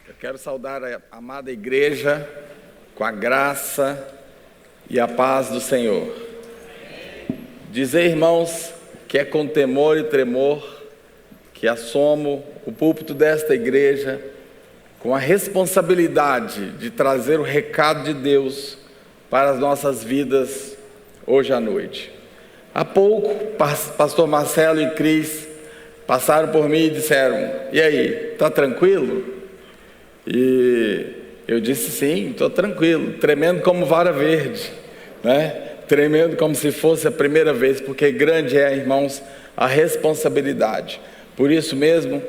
Eu quero saudar a amada igreja com a graça e a paz do Senhor. Dizer, irmãos, que é com temor e tremor que assomo o púlpito desta igreja com a responsabilidade de trazer o recado de Deus para as nossas vidas hoje à noite. Há pouco, pastor Marcelo e Cris passaram por mim e disseram: e aí, está tranquilo? E eu disse: sim, estou tranquilo, tremendo como vara verde, né? Tremendo como se fosse a primeira vez, porque grande é, irmãos, a responsabilidade. Por isso mesmo,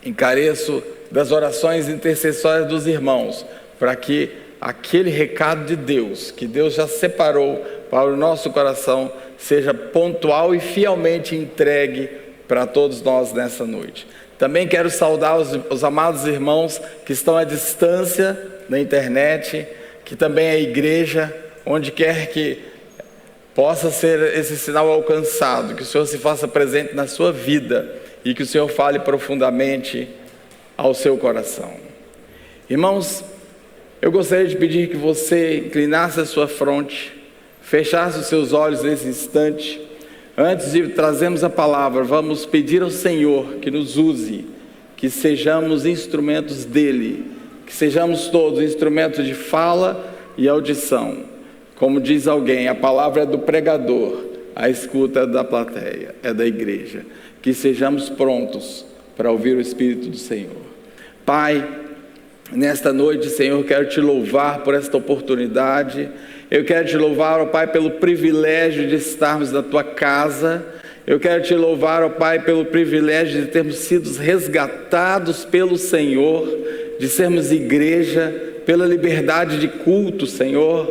encareço das orações intercessórias dos irmãos, para que aquele recado de Deus, que Deus já separou para o nosso coração, seja pontual e fielmente entregue para todos nós nessa noite. Também quero saudar os amados irmãos que estão à distância na internet, que também é a igreja, onde quer que possa ser esse sinal alcançado, que o Senhor se faça presente na sua vida e que o Senhor fale profundamente ao seu coração. Irmãos, eu gostaria de pedir que você inclinasse a sua fronte, fechasse os seus olhos nesse instante. Antes de trazermos a palavra, vamos pedir ao Senhor que nos use, que sejamos instrumentos dEle, que sejamos todos instrumentos de fala e audição. Como diz alguém, a palavra é do pregador, a escuta é da plateia, é da igreja. Que sejamos prontos para ouvir o Espírito do Senhor. Pai, nesta noite, Senhor, quero te louvar por esta oportunidade. Eu quero te louvar, ó Pai, pelo privilégio de estarmos na Tua casa. Eu quero te louvar, ó Pai, pelo privilégio de termos sido resgatados pelo Senhor, de sermos igreja, pela liberdade de culto, Senhor,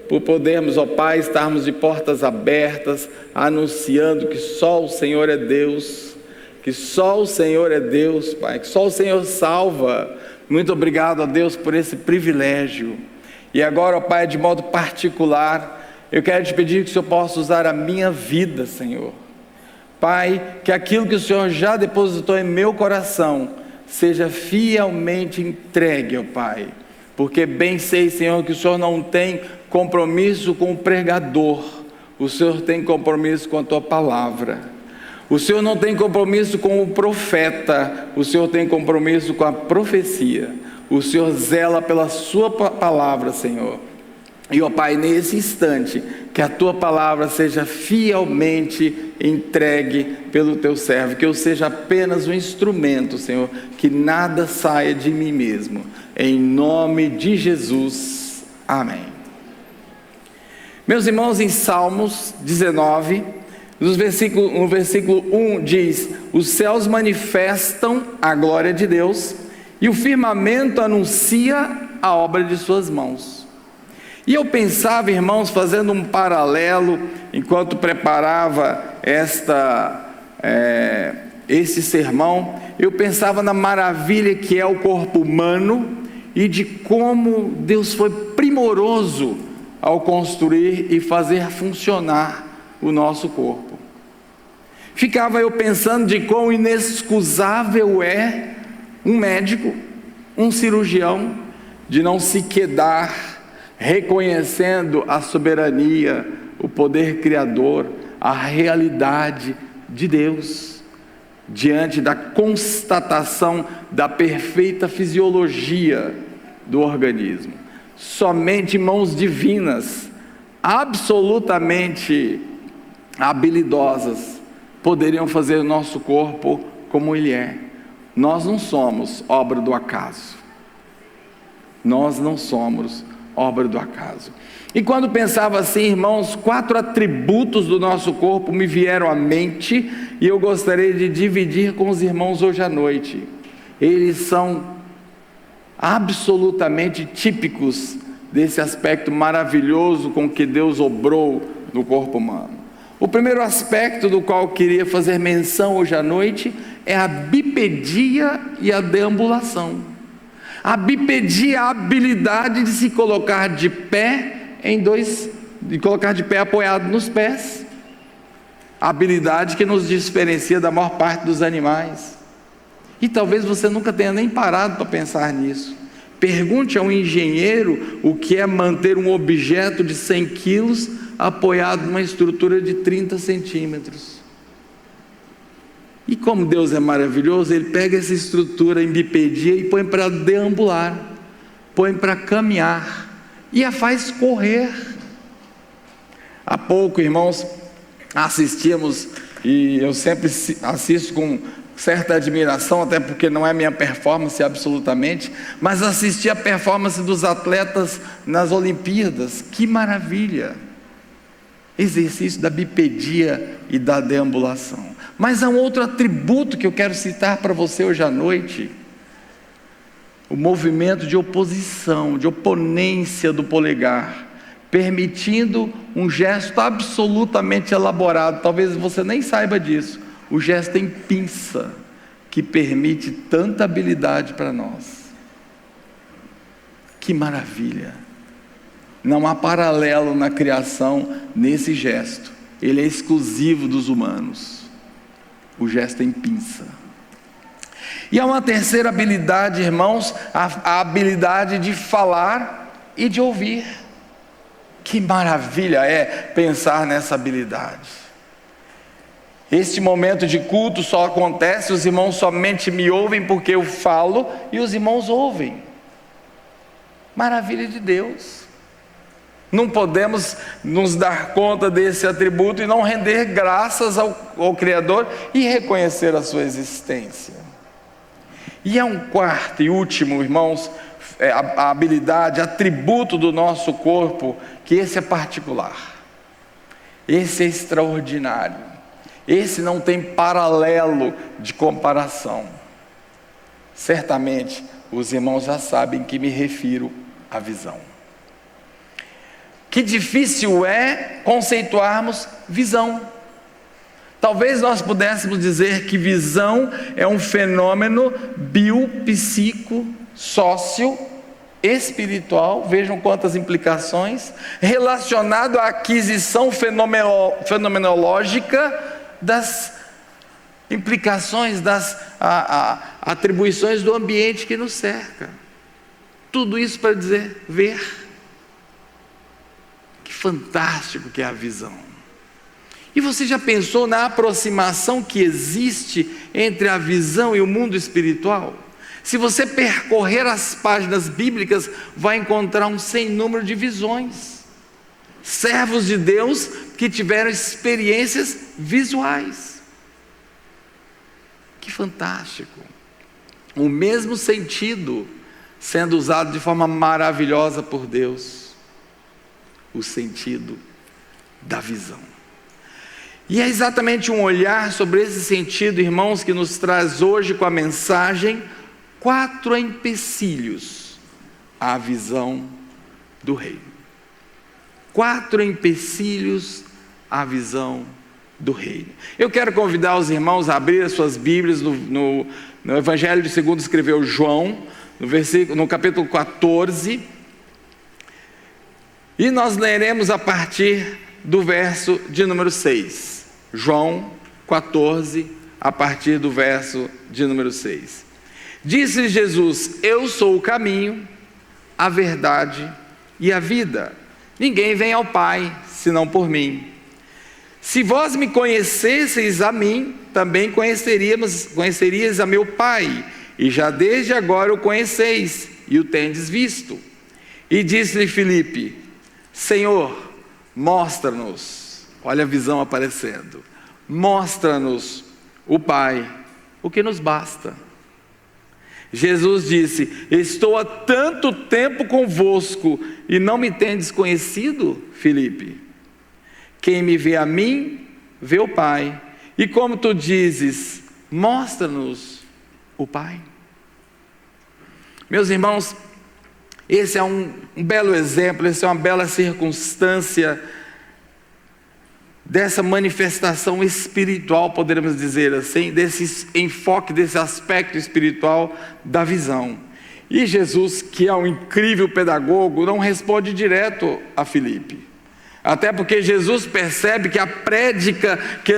por podermos, ó Pai, estarmos de portas abertas, anunciando que só o Senhor é Deus, que só o Senhor é Deus, Pai, que só o Senhor salva. Muito obrigado a Deus por esse privilégio. E agora, ó Pai, de modo particular, eu quero te pedir que o Senhor possa usar a minha vida, Senhor. Pai, que aquilo que o Senhor já depositou em meu coração seja fielmente entregue, ó Pai. Porque bem sei, Senhor, que o Senhor não tem compromisso com o pregador, o Senhor tem compromisso com a Tua palavra. O Senhor não tem compromisso com o profeta, o Senhor tem compromisso com a profecia. O Senhor zela pela Sua palavra, Senhor. E, ó Pai, nesse instante, que a Tua palavra seja fielmente entregue pelo Teu servo, que eu seja apenas um instrumento, Senhor, que nada saia de mim mesmo. Em nome de Jesus, amém. Meus irmãos, em Salmos 19, no versículo 1 diz: os céus manifestam a glória de Deus, e o firmamento anuncia a obra de suas mãos. E eu pensava, irmãos, fazendo um paralelo, enquanto preparava esse sermão, eu pensava na maravilha que é o corpo humano e de como Deus foi primoroso ao construir e fazer funcionar o nosso corpo. Ficava eu pensando de quão inexcusável é um médico, um cirurgião, de não se quedar reconhecendo a soberania, o poder criador, a realidade de Deus, diante da constatação da perfeita fisiologia do organismo. Somente mãos divinas, absolutamente habilidosas, poderiam fazer o nosso corpo como ele é. Nós não somos obra do acaso. Nós não somos obra do acaso. E quando pensava assim, irmãos, 4 atributos do nosso corpo me vieram à mente, e eu gostaria de dividir com os irmãos hoje à noite. Eles são absolutamente típicos desse aspecto maravilhoso com que Deus obrou no corpo humano. O primeiro aspecto do qual eu queria fazer menção hoje à noite é a bipedia e a deambulação. A bipedia é a habilidade de se colocar de pé de colocar de pé apoiado nos pés. A habilidade que nos diferencia da maior parte dos animais. E talvez você nunca tenha nem parado para pensar nisso. Pergunte a um engenheiro o que é manter um objeto de 100 quilos apoiado numa estrutura de 30 centímetros. E como Deus é maravilhoso, Ele pega essa estrutura em bipedia e põe para deambular, põe para caminhar e a faz correr. Há pouco, irmãos, assistimos, e eu sempre assisto com certa admiração, até porque não é minha performance absolutamente, mas assisti a performance dos atletas nas Olimpíadas. Que maravilha! Exercício da bipedia e da deambulação. Mas há um outro atributo que eu quero citar para você hoje à noite: o movimento de oposição, de oponência do polegar, permitindo um gesto absolutamente elaborado. Talvez você nem saiba disso. O gesto em pinça, que permite tanta habilidade para nós. Que maravilha! Não há paralelo na criação nesse gesto. Ele é exclusivo dos humanos. O gesto em pinça. E há uma terceira habilidade, irmãos, a habilidade de falar e de ouvir. Que maravilha é pensar nessa habilidade. Este momento de culto só acontece, os irmãos somente me ouvem porque eu falo e os irmãos ouvem. Maravilha de Deus. Não podemos nos dar conta desse atributo e não render graças ao Criador e reconhecer a sua existência. E é um quarto e último, irmãos, a habilidade, atributo do nosso corpo, que esse é particular, esse é extraordinário, esse não tem paralelo de comparação. Certamente os irmãos já sabem que me refiro à visão. Que difícil é conceituarmos visão. Talvez nós pudéssemos dizer que visão é um fenômeno biopsíquico, sócio, espiritual, vejam quantas implicações, relacionado à aquisição fenomenológica das implicações, das atribuições do ambiente que nos cerca. Tudo isso para dizer ver. Que fantástico que é a visão. E você já pensou na aproximação que existe entre a visão e o mundo espiritual? Se você percorrer as páginas bíblicas, vai encontrar um sem número de visões. Servos de Deus que tiveram experiências visuais. Que fantástico. O mesmo sentido sendo usado de forma maravilhosa por Deus. O sentido da visão. E é exatamente um olhar sobre esse sentido, irmãos, que nos traz hoje com a mensagem 4 empecilhos à visão do reino. 4 empecilhos à visão do reino. Eu quero convidar os irmãos a abrir as suas Bíblias no Evangelho de segundo escreveu João, no capítulo 14, e nós leremos a partir do verso de número 6. João 14, a partir do verso de número 6. Disse Jesus: eu sou o caminho, a verdade e a vida. Ninguém vem ao Pai, senão por mim. Se vós me conhecesseis a mim, também conhecerias a meu Pai, e já desde agora o conheceis, e o tendes visto. E disse-lhe Filipe: Senhor, mostra-nos, olha a visão aparecendo, mostra-nos o Pai, o que nos basta. Jesus disse: estou há tanto tempo convosco e não me tendes conhecido, Filipe? Quem me vê a mim, vê o Pai. E como tu dizes, mostra-nos o Pai. Meus irmãos, esse é um belo exemplo, essa é uma bela circunstância dessa manifestação espiritual, poderíamos dizer assim, desse enfoque, desse aspecto espiritual da visão. E Jesus, que é um incrível pedagogo, não responde direto a Filipe, Até porque Jesus percebe que a prédica que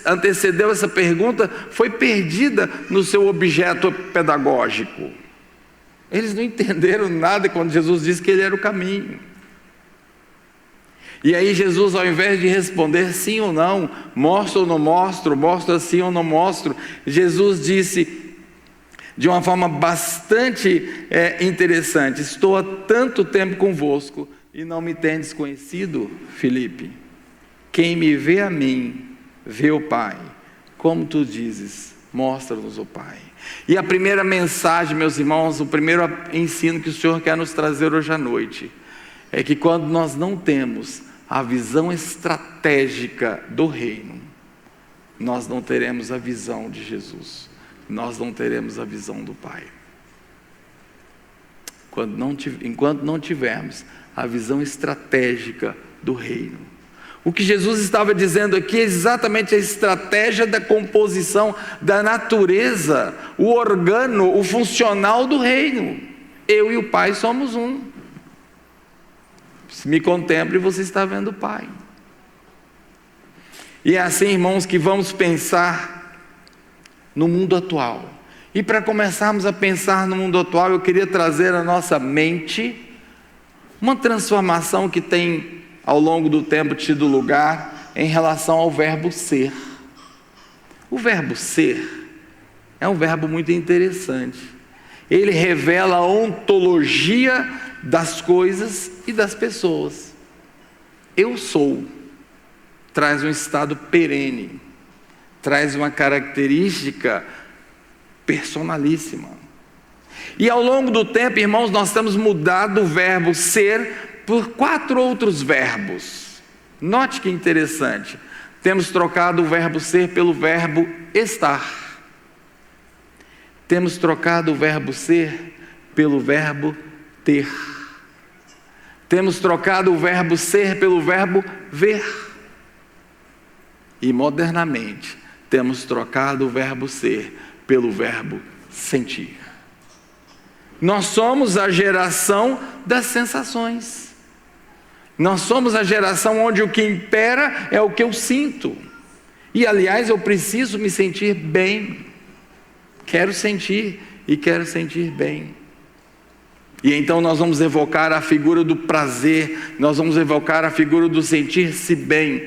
antecedeu essa pergunta foi perdida no seu objeto pedagógico. Eles não entenderam nada quando Jesus disse que ele era o caminho. E aí Jesus, ao invés de responder sim ou não, mostro ou não mostro, mostro sim ou não mostro, Jesus disse de uma forma bastante interessante: estou há tanto tempo convosco e não me tendes conhecido, Filipe. Quem me vê a mim, vê o Pai. Como tu dizes, mostra-nos o Pai. E a primeira mensagem, meus irmãos, o primeiro ensino que o Senhor quer nos trazer hoje à noite, é que quando nós não temos a visão estratégica do reino, nós não teremos a visão de Jesus, nós não teremos a visão do Pai. Enquanto não tivermos a visão estratégica do reino. O que Jesus estava dizendo aqui é exatamente a estratégia da composição da natureza, o organo, o funcional do reino. Eu e o Pai somos um. Se me contemple, você está vendo o Pai. E é assim, irmãos, que vamos pensar no mundo atual. E para começarmos a pensar no mundo atual, eu queria trazer à nossa mente uma transformação que tem ao longo do tempo tido lugar em relação ao verbo ser. O verbo ser é um verbo muito interessante. Ele revela a ontologia das coisas e das pessoas. Eu sou traz um estado perene, traz uma característica personalíssima. E ao longo do tempo, irmãos, nós temos mudado o verbo ser por 4 outros verbos. Note que interessante. Temos trocado o verbo ser pelo verbo estar. Temos trocado o verbo ser pelo verbo ter. Temos trocado o verbo ser pelo verbo ver. E modernamente, temos trocado o verbo ser pelo verbo sentir. Nós somos a geração das sensações. Nós somos a geração onde o que impera é o que eu sinto. E aliás, eu preciso me sentir bem. Quero sentir e quero sentir bem. E então nós vamos evocar a figura do prazer, nós vamos evocar a figura do sentir-se bem.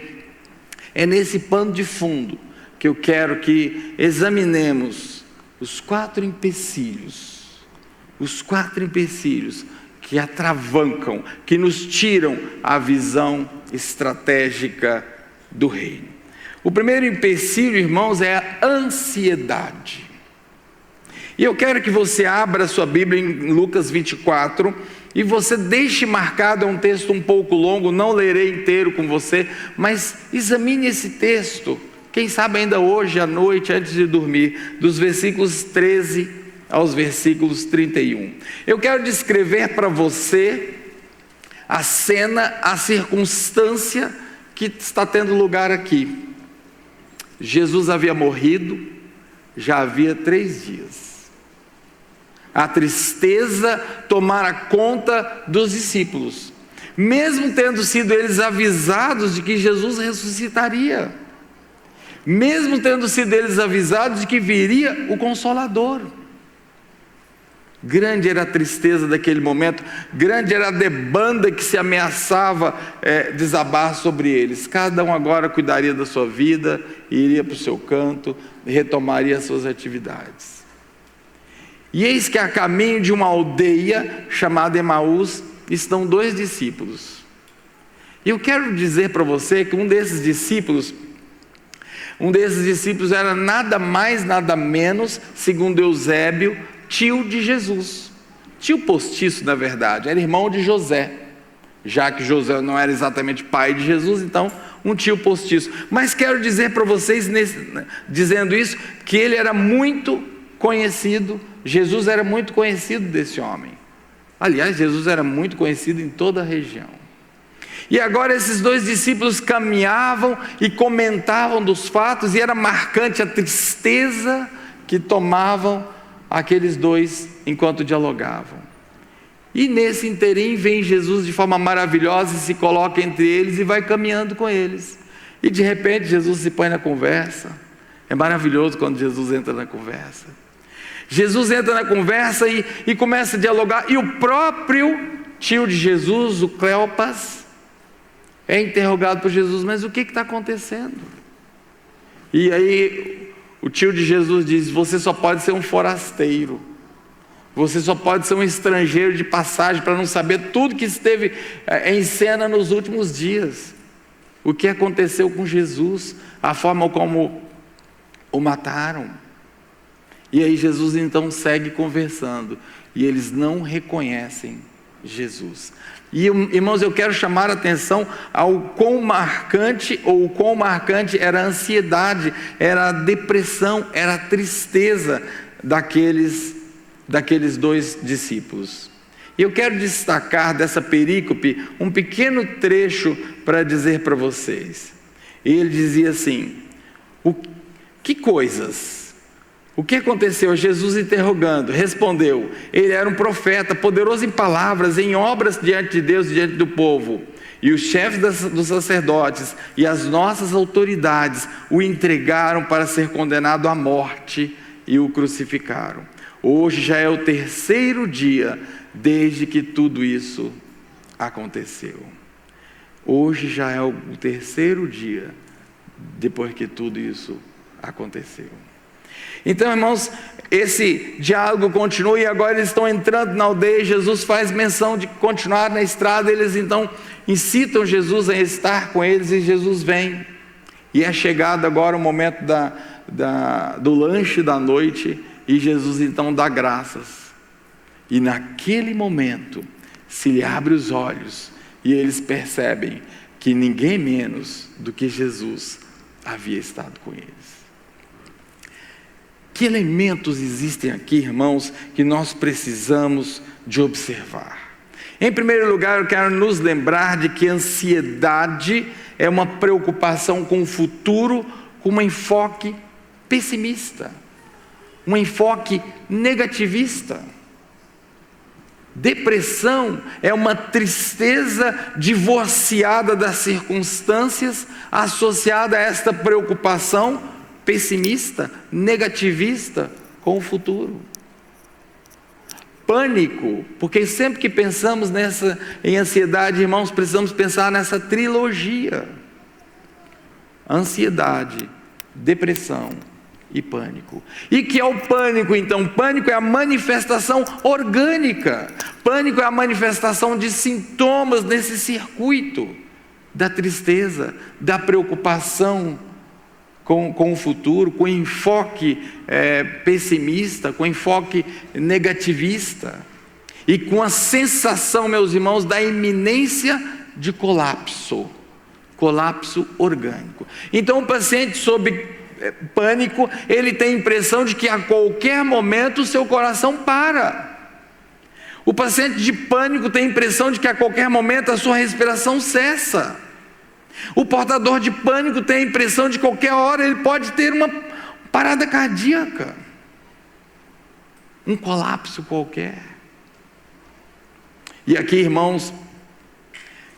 É nesse pano de fundo que eu quero que examinemos os 4 empecilhos. Os 4 empecilhos que atravancam, que nos tiram a visão estratégica do reino. O primeiro empecilho, irmãos, é a ansiedade. E eu quero que você abra a sua Bíblia em Lucas 24 e você deixe marcado, é um texto um pouco longo, não lerei inteiro com você, mas examine esse texto, quem sabe ainda hoje à noite, antes de dormir, dos versículos 13 aos versículos 31. Eu quero descrever para você a cena, a circunstância que está tendo lugar aqui. Jesus havia morrido, já havia 3 dias. A tristeza tomara conta dos discípulos, mesmo tendo sido eles avisados de que Jesus ressuscitaria, mesmo tendo sido eles avisados de que viria o Consolador. Grande era a tristeza daquele momento, grande era a debanda que se ameaçava desabar sobre eles. Cada um agora cuidaria da sua vida, iria para o seu canto, retomaria as suas atividades. E eis que a caminho de uma aldeia chamada Emaús estão 2 discípulos. E eu quero dizer para você que um desses discípulos era nada mais, nada menos, segundo Eusébio, tio de Jesus, tio postiço na verdade, era irmão de José, já que José não era exatamente pai de Jesus, então um tio postiço. Mas quero dizer para vocês, dizendo isso, que ele era muito conhecido, Jesus era muito conhecido desse homem. Aliás, Jesus era muito conhecido em toda a região. E agora esses 2 discípulos caminhavam e comentavam dos fatos, e era marcante a tristeza que tomavam aqueles 2 enquanto dialogavam. E nesse interim vem Jesus de forma maravilhosa e se coloca entre eles e vai caminhando com eles. E de repente Jesus se põe na conversa. É maravilhoso quando Jesus entra na conversa. Jesus entra na conversa e começa a dialogar. E o próprio tio de Jesus, o Cleopas, é interrogado por Jesus: mas o que está acontecendo? E aí o tio de Jesus diz: você só pode ser um forasteiro. Você só pode ser um estrangeiro de passagem para não saber tudo que esteve em cena nos últimos dias. O que aconteceu com Jesus, a forma como o mataram. E aí Jesus então segue conversando, e eles não reconhecem Jesus. E irmãos, eu quero chamar a atenção ao quão marcante era a ansiedade, era a depressão, era a tristeza daqueles dois discípulos. E eu quero destacar dessa perícope um pequeno trecho para dizer para vocês. Ele dizia assim: que coisas? O que aconteceu? Jesus interrogando, respondeu: ele era um profeta, poderoso em palavras, em obras diante de Deus e diante do povo. E os chefes dos sacerdotes e as nossas autoridades o entregaram para ser condenado à morte e o crucificaram. Hoje já é o 3º dia desde que tudo isso aconteceu. Hoje já é o 3º dia depois que tudo isso aconteceu. Então, irmãos, esse diálogo continua, e agora eles estão entrando na aldeia. Jesus faz menção de continuar na estrada. Eles então incitam Jesus a estar com eles, e Jesus vem. E é chegado agora o momento do lanche da noite, e Jesus então dá graças. E naquele momento se lhe abre os olhos, e eles percebem que ninguém menos do que Jesus havia estado com eles. Que elementos existem aqui, irmãos, que nós precisamos de observar? Em primeiro lugar, eu quero nos lembrar de que a ansiedade é uma preocupação com o futuro, com um enfoque pessimista, um enfoque negativista. Depressão é uma tristeza divorciada das circunstâncias, associada a esta preocupação pessimista, negativista com o futuro. Pânico, porque sempre que pensamos em ansiedade, irmãos, precisamos pensar nessa trilogia: ansiedade, depressão e pânico. E que é o pânico então? Pânico é a manifestação orgânica, pânico é a manifestação de sintomas nesse circuito da tristeza, da preocupação com o futuro, com enfoque pessimista, com enfoque negativista, e com a sensação, meus irmãos, da iminência de colapso orgânico. Então o paciente sob pânico, ele tem a impressão de que a qualquer momento o seu coração para. O paciente de pânico tem a impressão de que a qualquer momento a sua respiração cessa. O portador de pânico tem a impressão de que qualquer hora ele pode ter uma parada cardíaca, um colapso qualquer. E aqui, irmãos,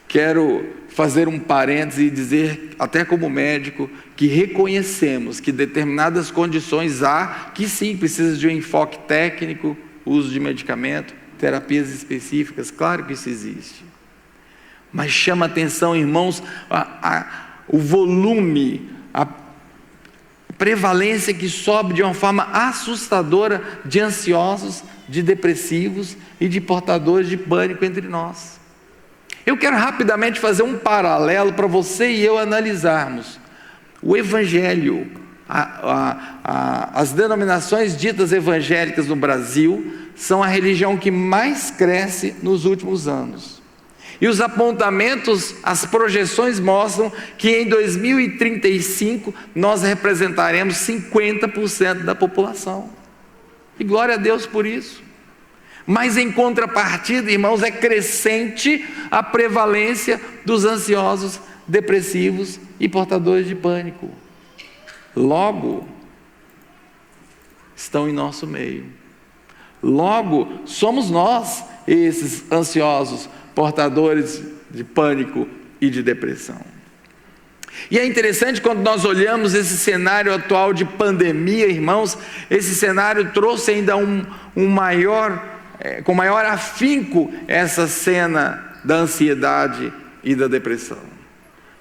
quero fazer um parêntese e dizer, até como médico, que reconhecemos que determinadas condições há, que sim, precisa de um enfoque técnico, uso de medicamento, terapias específicas, claro que isso existe. Mas chama atenção, irmãos, o volume, a prevalência que sobe de uma forma assustadora de ansiosos, de depressivos e de portadores de pânico entre nós. Eu quero rapidamente fazer um paralelo para você e eu analisarmos. O Evangelho, as denominações ditas evangélicas no Brasil são a religião que mais cresce nos últimos anos. E os apontamentos, as projeções mostram que em 2035 nós representaremos 50% da população. E glória a Deus por isso. Mas em contrapartida, irmãos, é crescente a prevalência dos ansiosos, depressivos e portadores de pânico. Logo, estão em nosso meio. Logo, somos nós, esses ansiosos, portadores de pânico e de depressão. E é interessante quando nós olhamos esse cenário atual de pandemia, irmãos, esse cenário trouxe ainda com maior afinco essa cena da ansiedade e da depressão.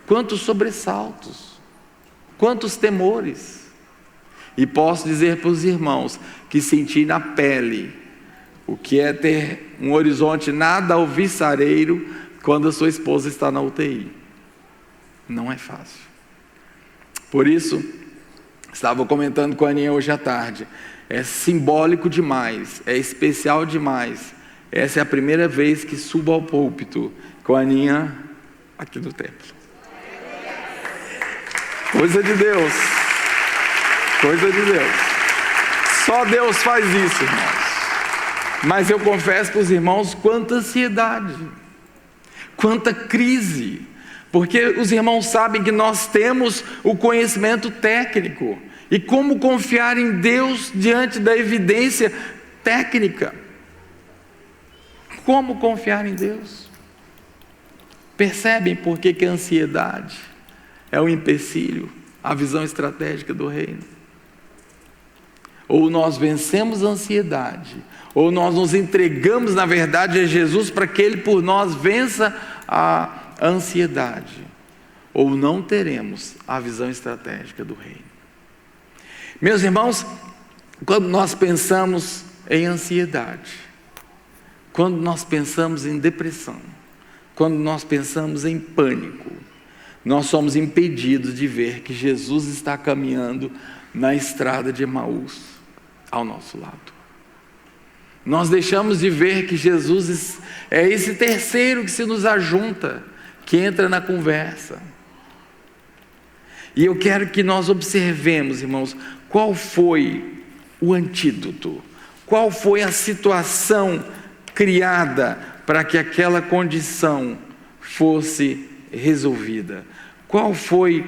Quantos sobressaltos, quantos temores. E posso dizer para os irmãos que senti na pele o que é ter um horizonte nada alvissareiro quando a sua esposa está na UTI. Não é fácil. Por isso, estava comentando com a Aninha hoje à tarde, é simbólico demais, é especial demais. Essa é a primeira vez que subo ao púlpito com a Aninha aqui do templo. Coisa de Deus. Coisa de Deus. Só Deus faz isso, irmãos. Mas eu confesso para os irmãos quanta ansiedade, quanta crise. Porque os irmãos sabem que nós temos o conhecimento técnico. E como confiar em Deus diante da evidência técnica? Como confiar em Deus? Percebem por que a ansiedade é um empecilho à visão estratégica do reino? Ou nós vencemos a ansiedade, ou nós nos entregamos na verdade a Jesus para que Ele por nós vença a ansiedade, ou não teremos a visão estratégica do reino. Meus irmãos, quando nós pensamos em ansiedade, quando nós pensamos em depressão, quando nós pensamos em pânico, nós somos impedidos de ver que Jesus está caminhando na estrada de Emaús ao nosso lado. Nós deixamos de ver que Jesus é esse terceiro que se nos ajunta, que entra na conversa. E eu quero que nós observemos, irmãos, qual foi o antídoto, qual foi a situação criada para que aquela condição fosse resolvida. Qual foi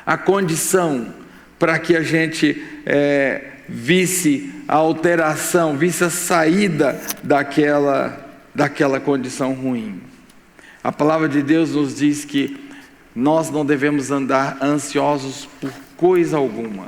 a condição para que a gente visse a alteração, visse a saída daquela condição ruim? A palavra de Deus nos diz que nós não devemos andar ansiosos por coisa alguma.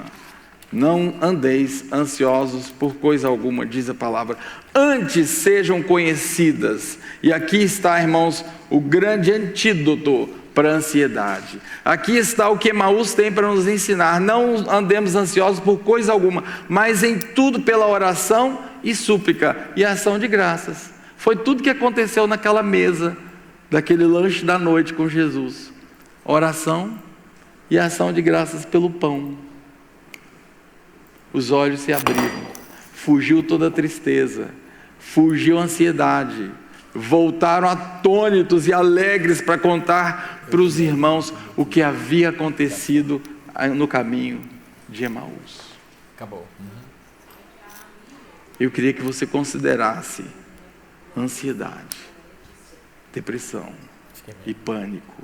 Não andeis ansiosos por coisa alguma, diz a palavra. Antes sejam conhecidas. E aqui está, irmãos, o grande antídoto para a ansiedade. Aqui está o que Emaús tem para nos ensinar. Não andemos ansiosos por coisa alguma, mas em tudo pela oração e súplica e ação de graças. Foi tudo que aconteceu naquela mesa, daquele lanche da noite com Jesus. Oração e ação de graças pelo pão. Os olhos se abriram, fugiu toda a tristeza, fugiu a ansiedade, voltaram atônitos e alegres para contar para os irmãos o que havia acontecido no caminho de Emaús. Acabou. Eu queria que você considerasse ansiedade, depressão e pânico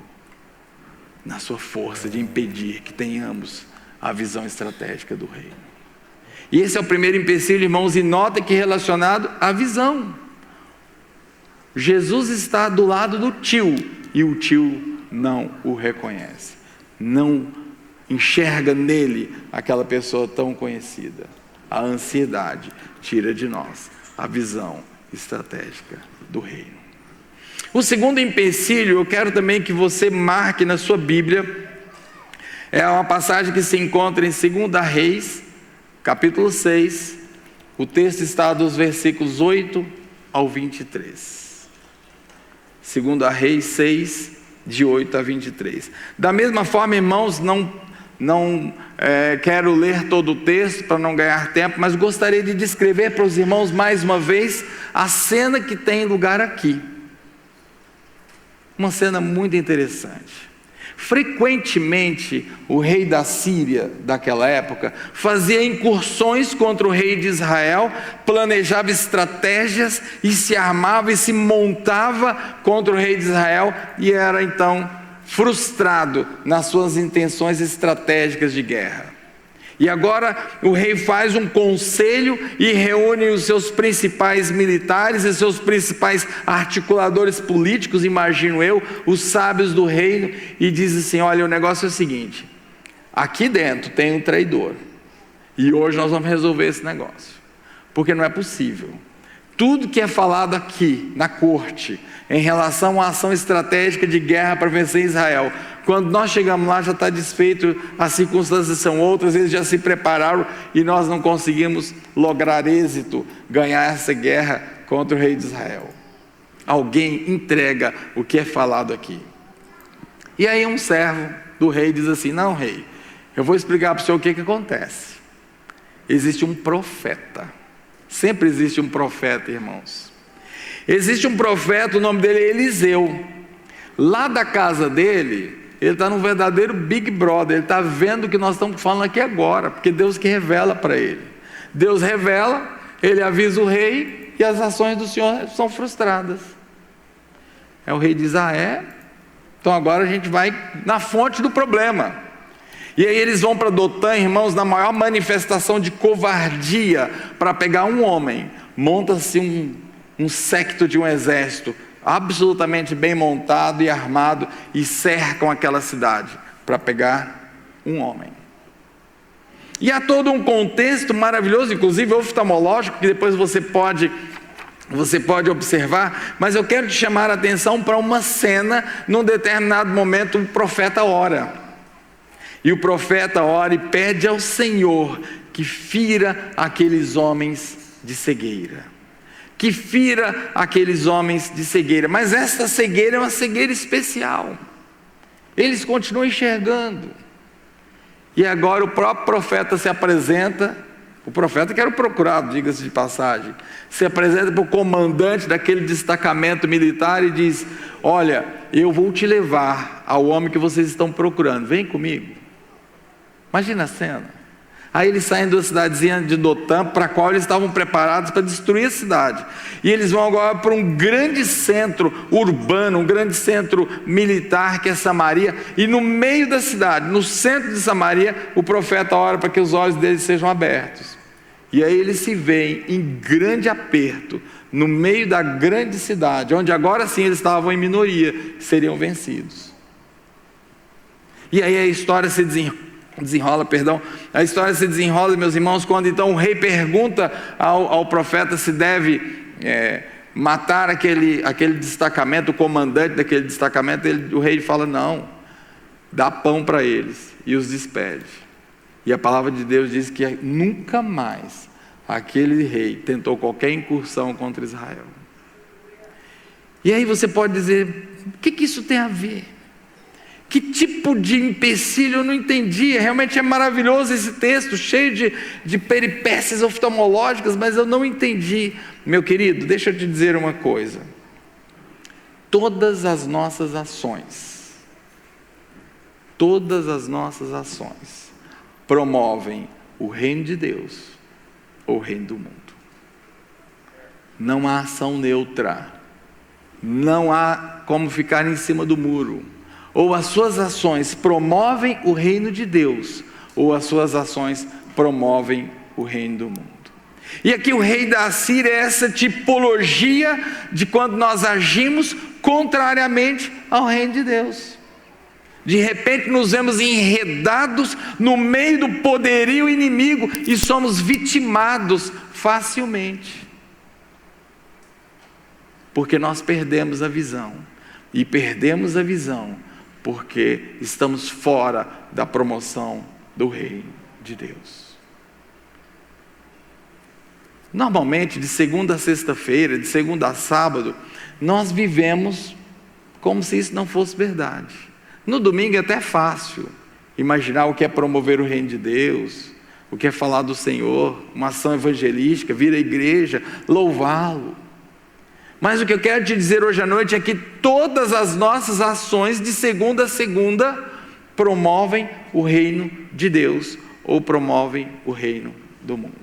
na sua força de impedir que tenhamos a visão estratégica do reino. E esse é o primeiro empecilho, irmãos, e nota que relacionado à visão. Jesus está do lado do tio, e o tio não o reconhece, não enxerga nele aquela pessoa tão conhecida. A ansiedade tira de nós a visão estratégica do reino. O segundo empecilho, eu quero também que você marque na sua Bíblia, é uma passagem que se encontra em 2 Reis, capítulo 6, o texto está dos versículos 8 ao 23. 2 Reis 6, de 8 a 23. Da mesma forma, irmãos, não quero ler todo o texto para não ganhar tempo, mas gostaria de descrever para os irmãos mais uma vez a cena que tem lugar aqui. Uma cena muito interessante. Frequentemente, o rei da Síria daquela época fazia incursões contra o rei de Israel, planejava estratégias e se armava e se montava contra o rei de Israel e era então frustrado nas suas intenções estratégicas de guerra. E agora o rei faz um conselho e reúne os seus principais militares e seus principais articuladores políticos, imagino eu, os sábios do reino, e diz assim: olha, o negócio é o seguinte, aqui dentro tem um traidor, e hoje nós vamos resolver esse negócio, porque não é possível. Tudo que é falado aqui na corte em relação à ação estratégica de guerra para vencer Israel, quando nós chegamos lá já está desfeito, as circunstâncias são outras, eles já se prepararam e nós não conseguimos lograr êxito, ganhar essa guerra contra o rei de Israel. Alguém entrega o que é falado aqui. E aí um servo do rei diz assim: não, rei, eu vou explicar para o senhor o que acontece. Existe um profeta. Sempre existe um profeta, irmãos. Existe um profeta, o nome dele é Eliseu. Lá da casa dele, ele está num verdadeiro Big Brother. Ele está vendo o que nós estamos falando aqui agora, porque Deus que revela para ele. Deus revela, ele avisa o rei e as ações do Senhor são frustradas. Aí o rei diz: ah, é? Então agora a gente vai na fonte do problema. E aí eles vão para Dotã, irmãos, na maior manifestação de covardia para pegar um homem. Monta-se um séquito de um exército absolutamente bem montado e armado e cercam aquela cidade para pegar um homem. E há todo um contexto maravilhoso, inclusive oftalmológico, que depois você pode observar, mas eu quero te chamar a atenção para uma cena. Num determinado momento o profeta ora. E o profeta ora e pede ao Senhor que fira aqueles homens de cegueira. Que fira aqueles homens de cegueira. Mas essa cegueira é uma cegueira especial. Eles continuam enxergando. E agora o próprio profeta se apresenta, o profeta que era o procurado, diga-se de passagem, se apresenta para o comandante daquele destacamento militar e diz: olha, eu vou te levar ao homem que vocês estão procurando, vem comigo. Imagina a cena. Aí eles saem da cidadezinha de Dotã, para a qual eles estavam preparados para destruir a cidade, e eles vão agora para um grande centro urbano, um grande centro militar, que é Samaria. E no meio da cidade, no centro de Samaria, o profeta ora para que os olhos deles sejam abertos. E aí eles se veem em grande aperto, no meio da grande cidade, onde agora sim eles estavam em minoria, seriam vencidos. E aí a história se desenrola, meus irmãos, quando então o rei pergunta ao profeta se deve matar aquele destacamento, o comandante daquele destacamento. O rei fala: não, dá pão para eles, e os despede. E a palavra de Deus diz que nunca mais aquele rei tentou qualquer incursão contra Israel. E aí você pode dizer: o que isso tem a ver? Que tipo de empecilho? Eu não entendi. Realmente é maravilhoso esse texto, cheio de peripécias oftalmológicas, mas eu não entendi. Meu querido, deixa eu te dizer uma coisa. Todas as nossas ações promovem o reino de Deus ou o reino do mundo. Não há ação neutra. Não há como ficar em cima do muro. Ou as suas ações promovem o reino de Deus, ou as suas ações promovem o reino do mundo. E aqui o rei da Assíria é essa tipologia de quando nós agimos contrariamente ao reino de Deus. De repente nos vemos enredados no meio do poderio inimigo e somos vitimados facilmente. Porque nós perdemos a visão. E perdemos a visão porque estamos fora da promoção do reino de Deus. Normalmente, de segunda a sexta-feira, de segunda a sábado, nós vivemos como se isso não fosse verdade. No domingo é até fácil imaginar o que é promover o reino de Deus, o que é falar do Senhor, uma ação evangelística, vir à igreja, louvá-lo. Mas o que eu quero te dizer hoje à noite é que todas as nossas ações de segunda a segunda promovem o reino de Deus ou promovem o reino do mundo.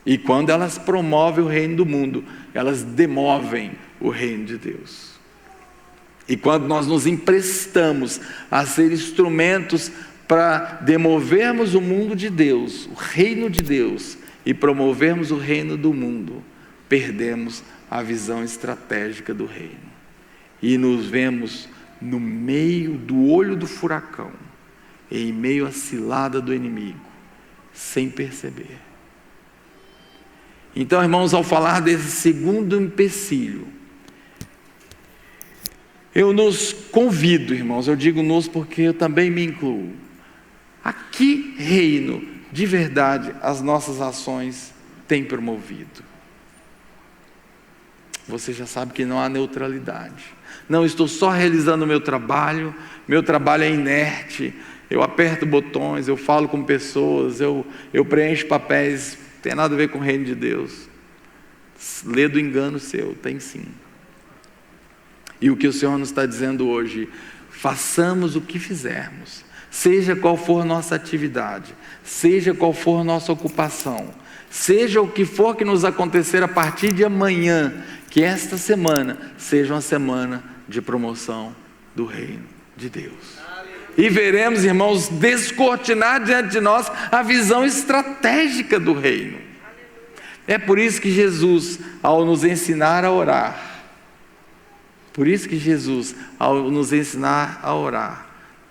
E quando elas promovem o reino do mundo, elas demovem o reino de Deus. E quando nós nos emprestamos a ser instrumentos para demovermos o mundo de Deus, o reino de Deus, e promovermos o reino do mundo, perdemos a visão estratégica do reino. E nos vemos no meio do olho do furacão, em meio à cilada do inimigo, sem perceber. Então, irmãos, ao falar desse segundo empecilho, eu nos convido, irmãos, eu digo nos porque eu também me incluo. A que reino, de verdade, as nossas ações têm promovido? Você já sabe que não há neutralidade. Não, estou só realizando o meu trabalho é inerte, eu aperto botões, eu falo com pessoas, eu preencho papéis, não tem nada a ver com o reino de Deus. Lê do engano seu, tem sim. E o que o Senhor nos está dizendo hoje, façamos o que fizermos, seja qual for nossa atividade, seja qual for nossa ocupação, seja o que for que nos acontecer a partir de amanhã, que esta semana seja uma semana de promoção do reino de Deus. E veremos, irmãos, descortinar diante de nós a visão estratégica do reino. É por isso que Jesus, ao nos ensinar a orar,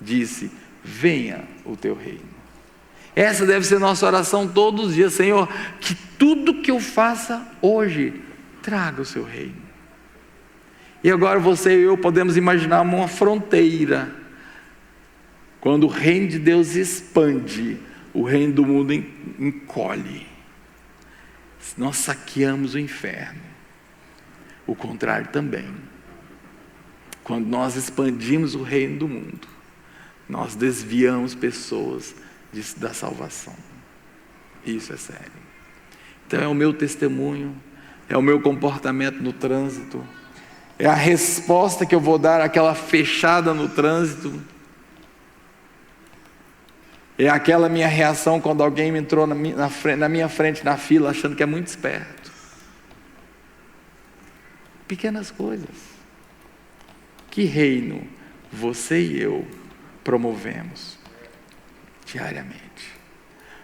disse: venha o teu reino. Essa deve ser nossa oração todos os dias. Senhor, que tudo que eu faça hoje traga o seu reino. E agora você e eu podemos imaginar uma fronteira. Quando o reino de Deus expande, o reino do mundo encolhe. Nós saqueamos o inferno. O contrário também. Quando nós expandimos o reino do mundo, nós desviamos pessoas da salvação. Isso é sério. Então é o meu testemunho, é o meu comportamento no trânsito, é a resposta que eu vou dar àquela fechada no trânsito, é aquela minha reação quando alguém me entrou na minha frente na fila achando que é muito esperto. Pequenas coisas. Que reino você e eu promovemos diariamente?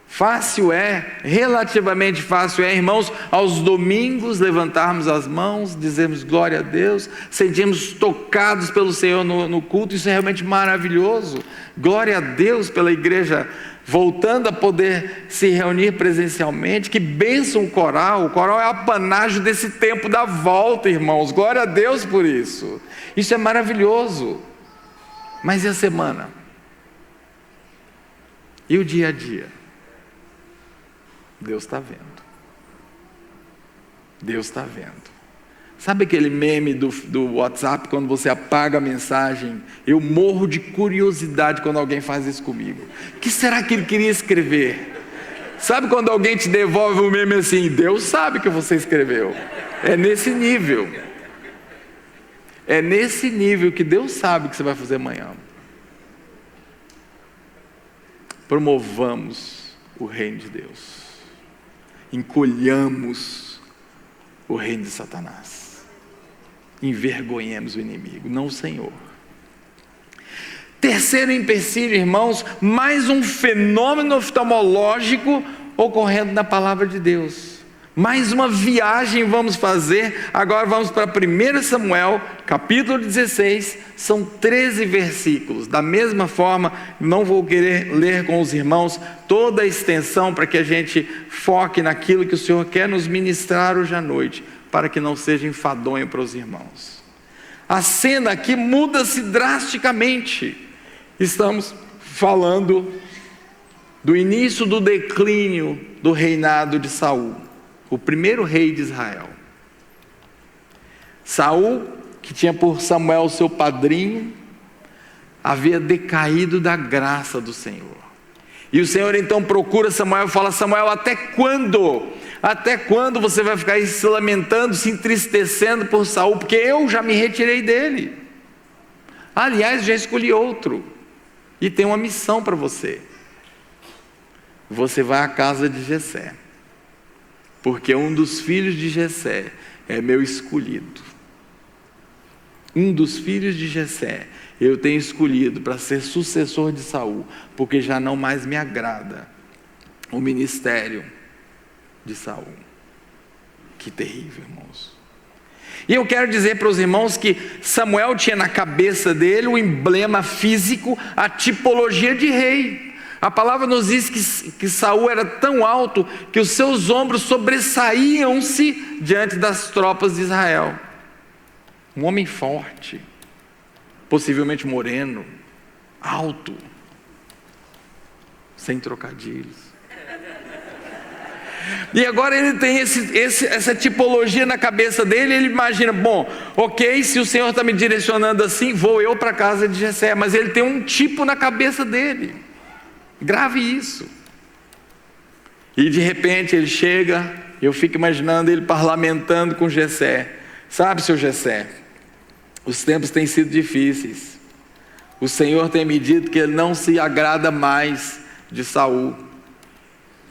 Fácil é, relativamente fácil é, irmãos, aos domingos levantarmos as mãos, dizermos glória a Deus, sentirmos tocados pelo Senhor no culto. Isso é realmente maravilhoso. Glória a Deus pela igreja voltando a poder se reunir presencialmente. Que bênção o coral é apanágio desse tempo da volta, irmãos. Glória a Deus por isso. Isso é maravilhoso. Mas e a semana? E o dia a dia? Deus está vendo. Deus está vendo. Sabe aquele meme do WhatsApp, quando você apaga a mensagem? Eu morro de curiosidade quando alguém faz isso comigo. O que será que ele queria escrever? Sabe quando alguém te devolve um meme assim? Deus sabe que você escreveu. É nesse nível. É nesse nível que Deus sabe o que você vai fazer amanhã. Promovamos o reino de Deus. Encolhamos o reino de Satanás. Envergonhemos o inimigo, não o Senhor. Terceiro empecilho, irmãos, mais um fenômeno oftalmológico ocorrendo na palavra de Deus. Mais uma viagem vamos fazer. Agora vamos para 1 Samuel, capítulo 16, são 13 versículos. Da mesma forma, não vou querer ler com os irmãos toda a extensão, para que a gente foque naquilo que o Senhor quer nos ministrar hoje à noite, para que não seja enfadonho para os irmãos. A cena aqui muda-se drasticamente. Estamos falando do início do declínio do reinado de Saul, o primeiro rei de Israel. Saul, que tinha por Samuel seu padrinho, havia decaído da graça do Senhor. E o Senhor então procura Samuel e fala: Samuel, até quando? Até quando você vai ficar aí se lamentando, se entristecendo por Saul? Porque eu já me retirei dele. Aliás, já escolhi outro. E tem uma missão para você. Você vai à casa de Jessé, porque um dos filhos de Jessé é meu escolhido. um dos filhos de Jessé, eu tenho escolhido para ser sucessor de Saul, porque já não mais me agrada o ministério de Saul. Que terrível, irmãos. E eu quero dizer para os irmãos que Samuel tinha na cabeça dele o emblema físico, a tipologia de rei. A palavra nos diz que Saul era tão alto que os seus ombros sobressaíam-se diante das tropas de Israel. Um homem forte, possivelmente moreno, alto, sem trocadilhos. E agora ele tem essa tipologia na cabeça dele. Ele imagina, bom, ok, se o Senhor está me direcionando assim, vou eu para a casa de Jessé. Mas ele tem um tipo na cabeça dele. Grave isso. E de repente ele chega, eu fico imaginando ele parlamentando com Jessé. Sabe, seu Jessé, os tempos têm sido difíceis. O Senhor tem me dito que ele não se agrada mais de Saul,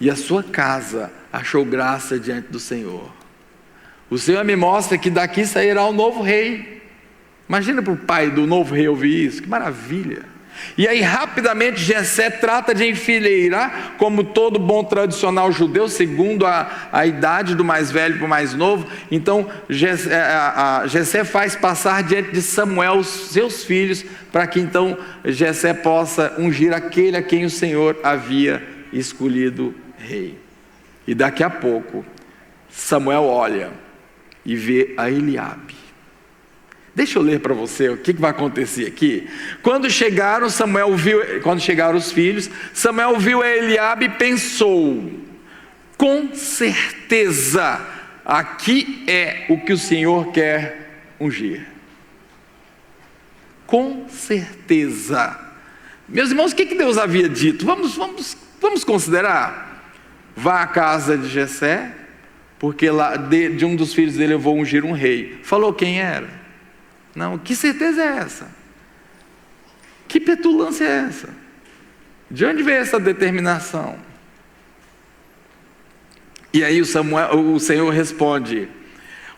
e a sua casa achou graça diante do Senhor. O Senhor me mostra que daqui sairá um novo rei. Imagina para o pai do novo rei ouvir isso, que maravilha. E aí rapidamente Jessé trata de enfileirar, como todo bom tradicional judeu, segundo a idade do mais velho para o mais novo. Então Jessé faz passar diante de Samuel os seus filhos, para que então Jessé possa ungir aquele a quem o Senhor havia escolhido rei. E daqui a pouco Samuel olha e vê a Eliabe. Deixa eu ler para você o que vai acontecer aqui. Quando chegaram os filhos, Samuel viu a Eliabe e pensou: com certeza aqui é o que o Senhor quer ungir. Com certeza. Meus irmãos, o que Deus havia dito? Vamos considerar. Vá à casa de Jessé, porque lá de um dos filhos dele eu vou ungir um rei. Falou quem era? Não, que certeza é essa? Que petulância é essa? De onde veio essa determinação? E aí o Senhor responde: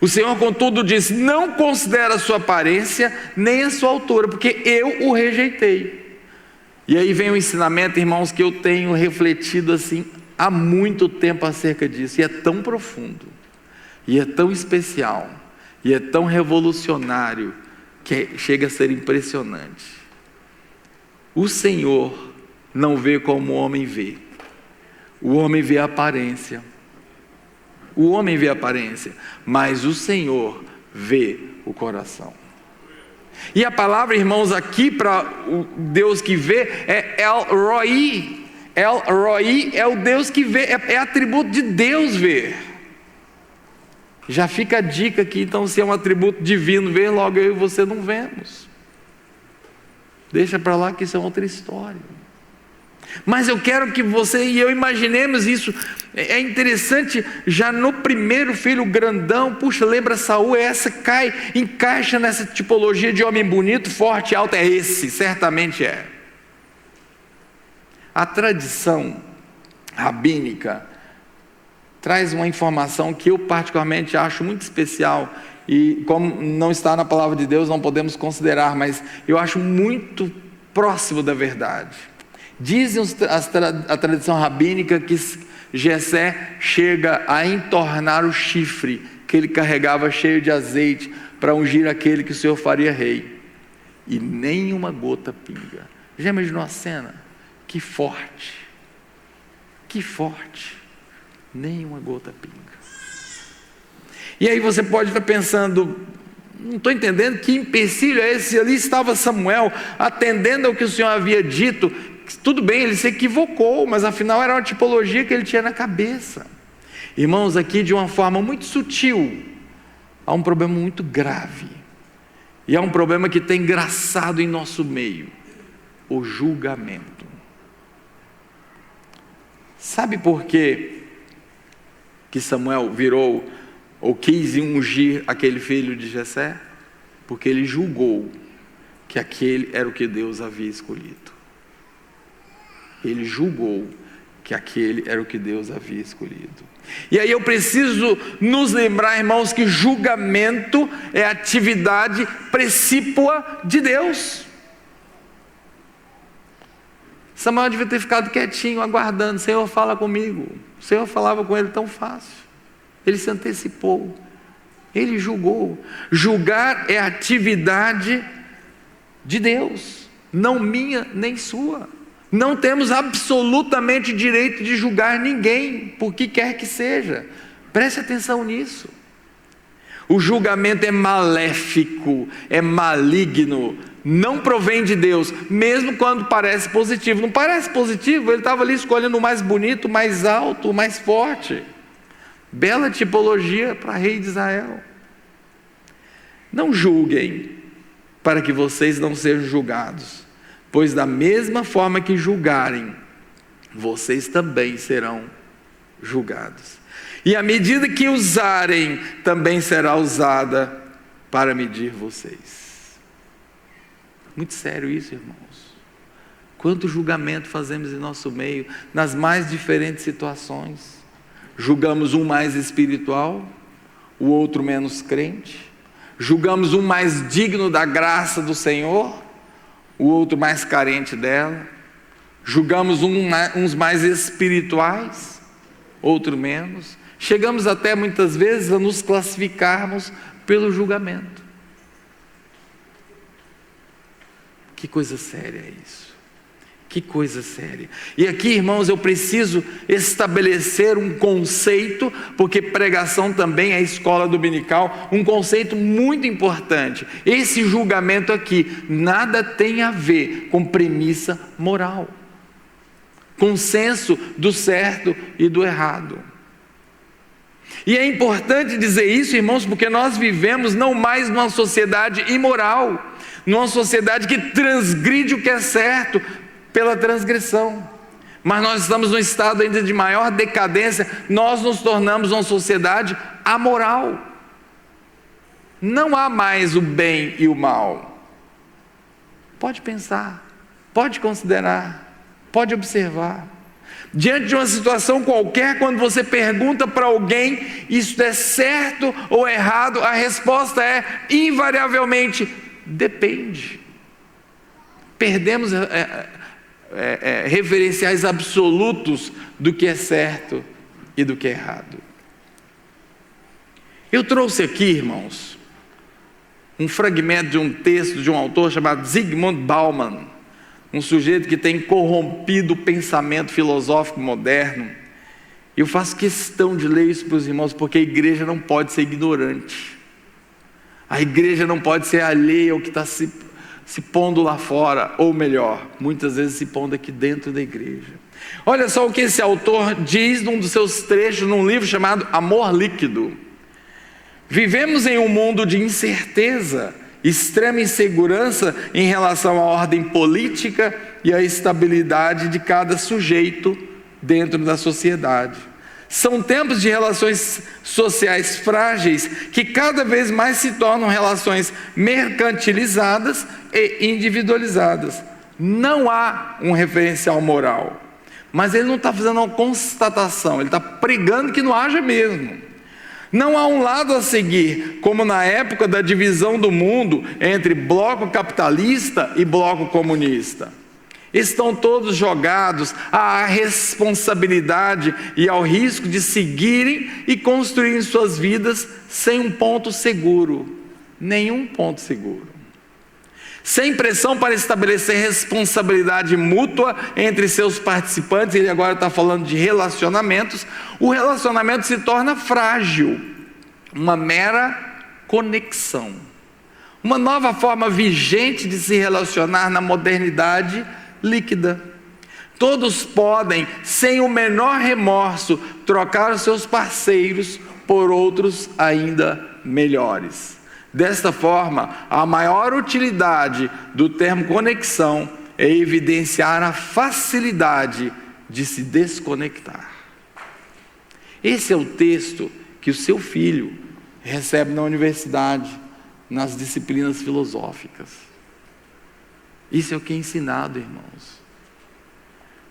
o Senhor contudo diz, não considera a sua aparência, nem a sua altura, porque eu o rejeitei. E aí vem um ensinamento, irmãos, que eu tenho refletido assim há muito tempo acerca disso, e é tão profundo, e é tão especial, e é tão revolucionário, que chega a ser impressionante. O Senhor não vê como o homem vê. O homem vê a aparência. O homem vê a aparência, mas o Senhor vê o coração. E a palavra, irmãos, aqui para o Deus que vê é El Roi. El Roi é o Deus que vê, é atributo de Deus ver. Já fica a dica aqui, então, se é um atributo divino ver, logo eu e você não vemos. Deixa para lá que isso é outra história. Mas eu quero que você e eu imaginemos isso. É interessante, já no primeiro filho grandão, puxa, lembra Saul, encaixa nessa tipologia de homem bonito, forte, alto, é esse, certamente é. A tradição rabínica traz uma informação que eu particularmente acho muito especial, e como não está na palavra de Deus, não podemos considerar, mas eu acho muito próximo da verdade. Dizem a tradição rabínica que Jessé chega a entornar o chifre que ele carregava cheio de azeite para ungir aquele que o Senhor faria rei, e nem uma gota pinga. Já imaginou a cena? Que forte, que forte. Nem uma gota pinga. E aí você pode estar pensando, não estou entendendo que empecilho é esse. Ali estava Samuel atendendo ao que o Senhor havia dito. Tudo bem, ele se equivocou, mas afinal era uma tipologia que ele tinha na cabeça. Irmãos, aqui de uma forma muito sutil, há um problema muito grave, e é um problema que tem engraçado em nosso meio: o julgamento. Sabe por quê que Samuel virou ou quis ungir aquele filho de Jessé? Porque ele julgou que aquele era o que Deus havia escolhido. Ele julgou que aquele era o que Deus havia escolhido. E aí eu preciso nos lembrar, irmãos, que julgamento é atividade precípua de Deus. Samuel devia ter ficado quietinho, aguardando. Senhor, fala comigo. O Senhor falava com ele tão fácil. Ele se antecipou. Ele julgou. Julgar é atividade de Deus, não minha nem sua. Não temos absolutamente direito de julgar ninguém, por que quer que seja. Preste atenção nisso. O julgamento é maléfico, é maligno, não provém de Deus, mesmo quando parece positivo. Não parece positivo, ele estava ali escolhendo o mais bonito, o mais alto, o mais forte. Bela tipologia para rei de Israel. Não julguem, para que vocês não sejam julgados. Pois da mesma forma que julgarem, vocês também serão julgados. E a medida que usarem, também será usada para medir vocês. Muito sério isso, irmãos. Quanto julgamento fazemos em nosso meio, nas mais diferentes situações. Julgamos um mais espiritual, o outro menos crente. Julgamos um mais digno da graça do Senhor, o outro mais carente dela. Julgamos uns mais espirituais, outro menos. Chegamos até muitas vezes a nos classificarmos pelo julgamento. Que coisa séria é isso. Que coisa séria. E aqui, irmãos, eu preciso estabelecer um conceito, porque pregação também é escola dominical, um conceito muito importante. Esse julgamento aqui nada tem a ver com premissa moral, com senso do certo e do errado. E é importante dizer isso, irmãos, porque nós vivemos não mais numa sociedade imoral, numa sociedade que transgride o que é certo pela transgressão, mas nós estamos num estado ainda de maior decadência. Nós nos tornamos uma sociedade amoral. Não há mais o bem e o mal. Pode pensar, pode considerar, pode observar. Diante de uma situação qualquer, quando você pergunta para alguém, isso é certo ou errado, a resposta é invariavelmente, depende. Perdemos referenciais absolutos do que é certo e do que é errado. Eu trouxe aqui, irmãos, um fragmento de um texto de um autor chamado Zygmunt Bauman, um sujeito que tem corrompido o pensamento filosófico moderno. Eu faço questão de ler isso para os irmãos, porque a igreja não pode ser ignorante. A igreja não pode ser alheia ao que está se pondo lá fora, ou melhor, muitas vezes se pondo aqui dentro da igreja. Olha só o que esse autor diz num dos seus trechos, num livro chamado Amor Líquido. Vivemos em um mundo de incerteza, extrema insegurança em relação à ordem política e à estabilidade de cada sujeito dentro da sociedade. São tempos de relações sociais frágeis que cada vez mais se tornam relações mercantilizadas e individualizadas. Não há um referencial moral, mas ele não está fazendo uma constatação, ele está pregando que não haja mesmo. Não há um lado a seguir, como na época da divisão do mundo entre bloco capitalista e bloco comunista. Estão todos jogados à responsabilidade e ao risco de seguirem e construírem suas vidas sem um ponto seguro, nenhum ponto seguro. Sem pressão para estabelecer responsabilidade mútua entre seus participantes. Ele agora está falando de relacionamentos. O relacionamento se torna frágil, uma mera conexão, uma nova forma vigente de se relacionar na modernidade líquida. Todos podem, sem o menor remorso, trocar os seus parceiros por outros ainda melhores. Desta forma, a maior utilidade do termo conexão é evidenciar a facilidade de se desconectar. Esse é o texto que o seu filho recebe na universidade, nas disciplinas filosóficas. Isso é o que é ensinado, irmãos.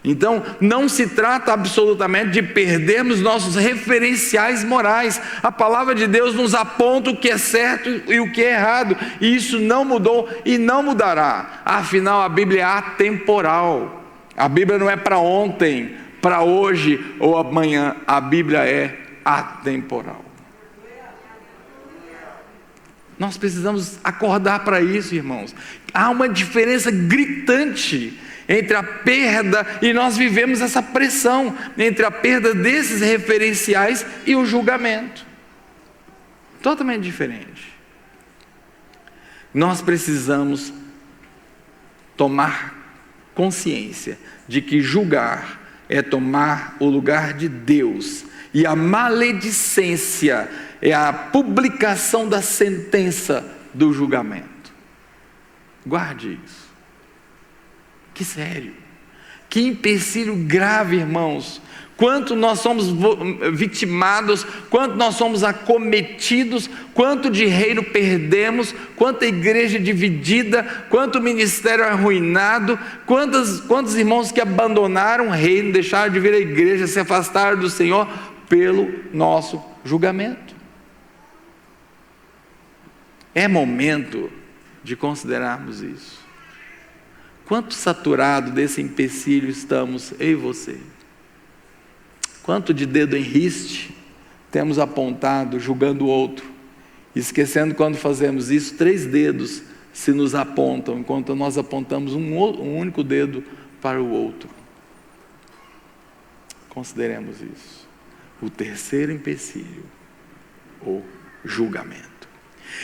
Então, não se trata absolutamente de perdermos nossos referenciais morais. A palavra de Deus nos aponta o que é certo e o que é errado, e isso não mudou e não mudará. Afinal, a Bíblia é atemporal. A Bíblia não é para ontem, para hoje ou amanhã. A Bíblia é atemporal. Nós precisamos acordar para isso, irmãos. Há uma diferença gritante entre a perda, e nós vivemos essa pressão, entre a perda desses referenciais e o julgamento. Totalmente diferente. Nós precisamos tomar consciência de que julgar é tomar o lugar de Deus, e a maledicência é a publicação da sentença do julgamento. Guarde isso. Que sério, que empecilho grave, irmãos. Quanto nós somos vitimados, quanto nós somos acometidos, quanto de reino perdemos, quanta igreja dividida, quanto ministério arruinado, quantos irmãos que abandonaram o reino, deixaram de vir à igreja, se afastaram do Senhor pelo nosso julgamento. É momento de considerarmos isso. Quanto saturado desse empecilho estamos, eu e você? Quanto de dedo em riste temos apontado, julgando o outro, esquecendo quando fazemos isso, 3 dedos se nos apontam, enquanto nós apontamos um único dedo para o outro. Consideremos isso. O terceiro empecilho, o julgamento.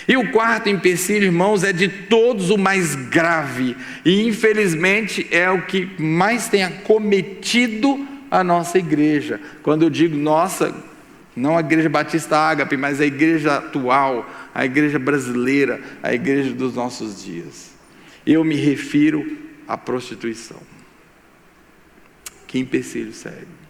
E o quarto empecilho, irmãos, é de todos o mais grave, e infelizmente é o que mais tem acometido a nossa igreja. Quando eu digo nossa, não a igreja Batista Ágape, mas a igreja atual, a igreja brasileira, a igreja dos nossos dias. Eu me refiro à prostituição. Que empecilho sério.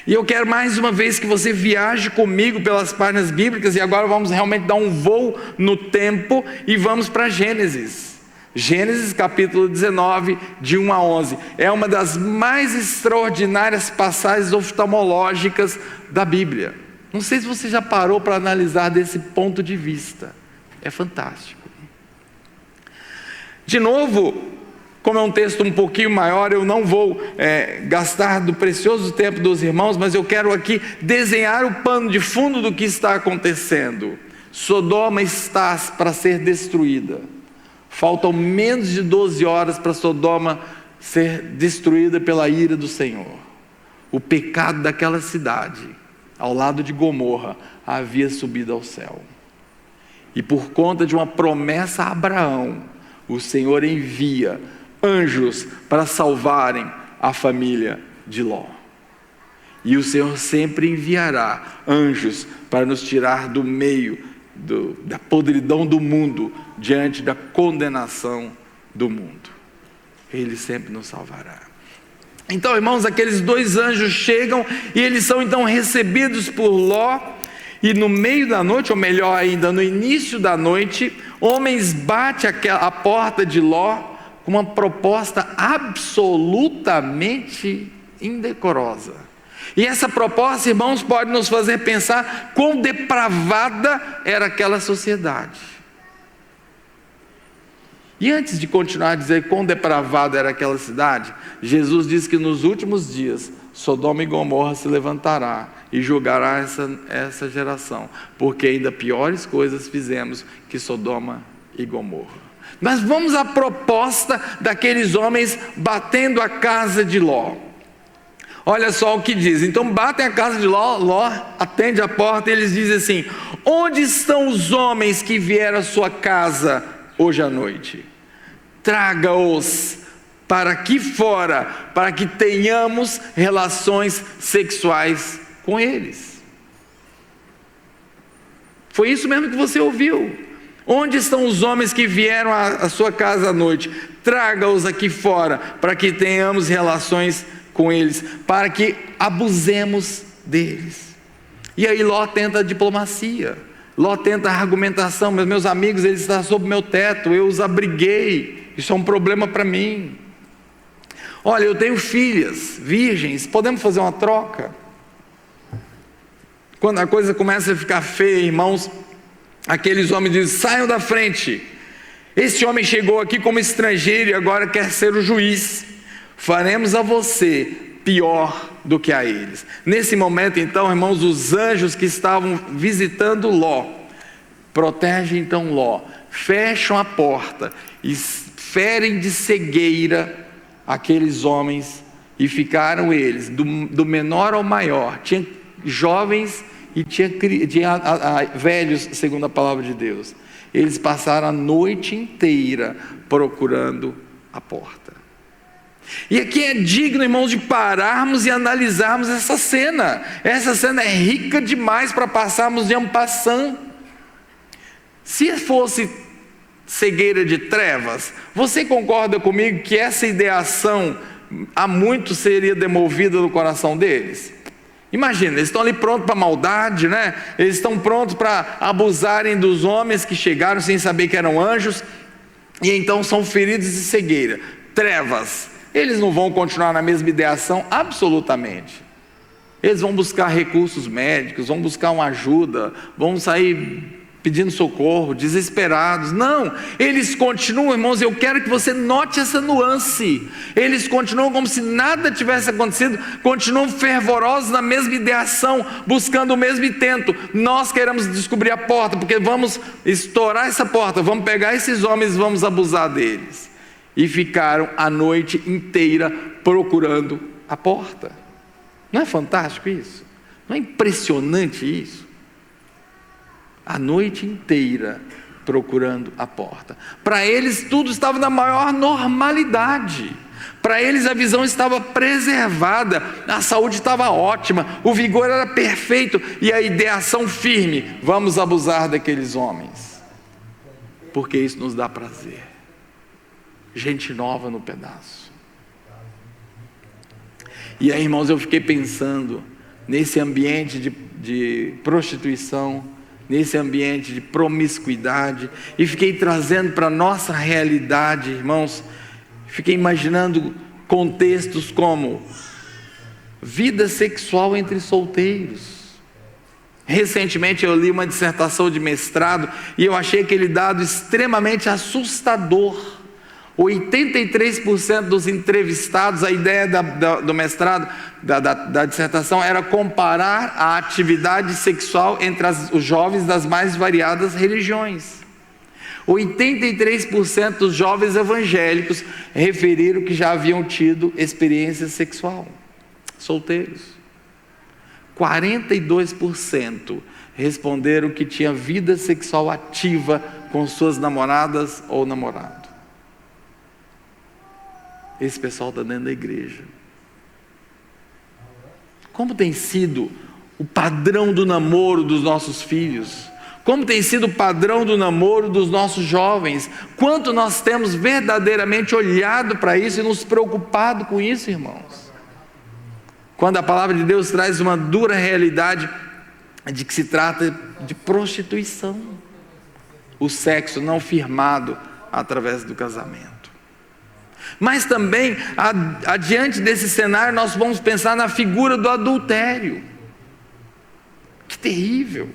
E eu quero mais uma vez que você viaje comigo pelas páginas bíblicas, e agora vamos realmente dar um voo no tempo e vamos para Gênesis. Gênesis capítulo 19, de 1 a 11. É uma das mais extraordinárias passagens oftalmológicas da Bíblia. Não sei se você já parou para analisar desse ponto de vista. É fantástico. De novo, como é um texto um pouquinho maior, eu não vou gastar do precioso tempo dos irmãos, mas eu quero aqui desenhar o pano de fundo do que está acontecendo. Sodoma está para ser destruída. Faltam menos de 12 horas para Sodoma ser destruída pela ira do Senhor. O pecado daquela cidade, ao lado de Gomorra, havia subido ao céu. E por conta de uma promessa a Abraão, o Senhor envia anjos para salvarem a família de Ló. E o Senhor sempre enviará anjos para nos tirar do meio da podridão do mundo, diante da condenação do mundo. Ele sempre nos salvará. Então, irmãos, aqueles 2 anjos chegam e eles são então recebidos por Ló, e no meio da noite, ou melhor ainda, no início da noite, homens batem a porta de Ló com uma proposta absolutamente indecorosa. E essa proposta, irmãos, pode nos fazer pensar quão depravada era aquela sociedade. E antes de continuar a dizer quão depravada era aquela cidade, Jesus diz que nos últimos dias Sodoma e Gomorra se levantará e julgará essa geração, porque ainda piores coisas fizemos que Sodoma e Gomorra. Mas vamos à proposta daqueles homens batendo a casa de Ló. Olha só o que diz. Então batem a casa de Ló, Ló atende a porta e eles dizem assim: onde estão os homens que vieram à sua casa hoje à noite? Traga-os para aqui fora, para que tenhamos relações sexuais com eles. Foi isso mesmo que você ouviu. Onde estão os homens que vieram à sua casa à noite? Traga-os aqui fora, para que tenhamos relações com eles, para que abusemos deles. E aí Ló tenta a diplomacia, Ló tenta a argumentação: mas meus amigos, eles estão sob meu teto, eu os abriguei, isso é um problema para mim. Olha, eu tenho filhas virgens, podemos fazer uma troca? Quando a coisa começa a ficar feia, irmãos, aqueles homens dizem: saiam da frente. Esse homem chegou aqui como estrangeiro e agora quer ser o juiz. Faremos a você pior do que a eles. Nesse momento, então, irmãos, os anjos que estavam visitando Ló protegem então Ló, fecham a porta e ferem de cegueira aqueles homens, e ficaram eles, do menor ao maior, tinha jovens e tinha velhos, segundo a palavra de Deus. Eles passaram a noite inteira procurando a porta. E aqui é digno, irmãos, de pararmos e analisarmos essa cena. Essa cena é rica demais para passarmos de en passant. Se fosse cegueira de trevas, você concorda comigo que essa ideação há muito seria demovida do coração deles? Imagina, eles estão ali prontos para maldade, né? Eles estão prontos para abusarem dos homens que chegaram sem saber que eram anjos, e então são feridos de cegueira, trevas. Eles não vão continuar na mesma ideação, absolutamente. Eles vão buscar recursos médicos, vão buscar uma ajuda, vão sair pedindo socorro, desesperados. Não, eles continuam, irmãos, eu quero que você note essa nuance. Eles continuam como se nada tivesse acontecido, continuam fervorosos na mesma ideação, buscando o mesmo intento. Nós queremos descobrir a porta, porque vamos estourar essa porta, vamos pegar esses homens e vamos abusar deles. E ficaram a noite inteira procurando a porta. Não é fantástico isso? Não é impressionante isso? A noite inteira procurando a porta. Para eles tudo estava na maior normalidade. Para eles a visão estava preservada, a saúde estava ótima, o vigor era perfeito e a ideação firme: vamos abusar daqueles homens, porque isso nos dá prazer. Gente nova no pedaço. E aí, irmãos, eu fiquei pensando nesse ambiente de prostituição, nesse ambiente de promiscuidade, e fiquei trazendo para a nossa realidade, irmãos. Fiquei imaginando contextos como vida sexual entre solteiros. Recentemente eu li uma dissertação de mestrado e eu achei aquele dado extremamente assustador. 83% dos entrevistados, a ideia do mestrado, da dissertação, era comparar a atividade sexual entre os jovens das mais variadas religiões. 83% dos jovens evangélicos referiram que já haviam tido experiência sexual, solteiros. 42% responderam que tinha vida sexual ativa com suas namoradas ou namorado. Esse pessoal está dentro da igreja. Como tem sido o padrão do namoro dos nossos filhos? Como tem sido o padrão do namoro dos nossos jovens? Quanto nós temos verdadeiramente olhado para isso e nos preocupado com isso, irmãos? Quando a palavra de Deus traz uma dura realidade de que se trata de prostituição, o sexo não firmado através do casamento. Mas também, adiante desse cenário, nós vamos pensar na figura do adultério. Que terrível!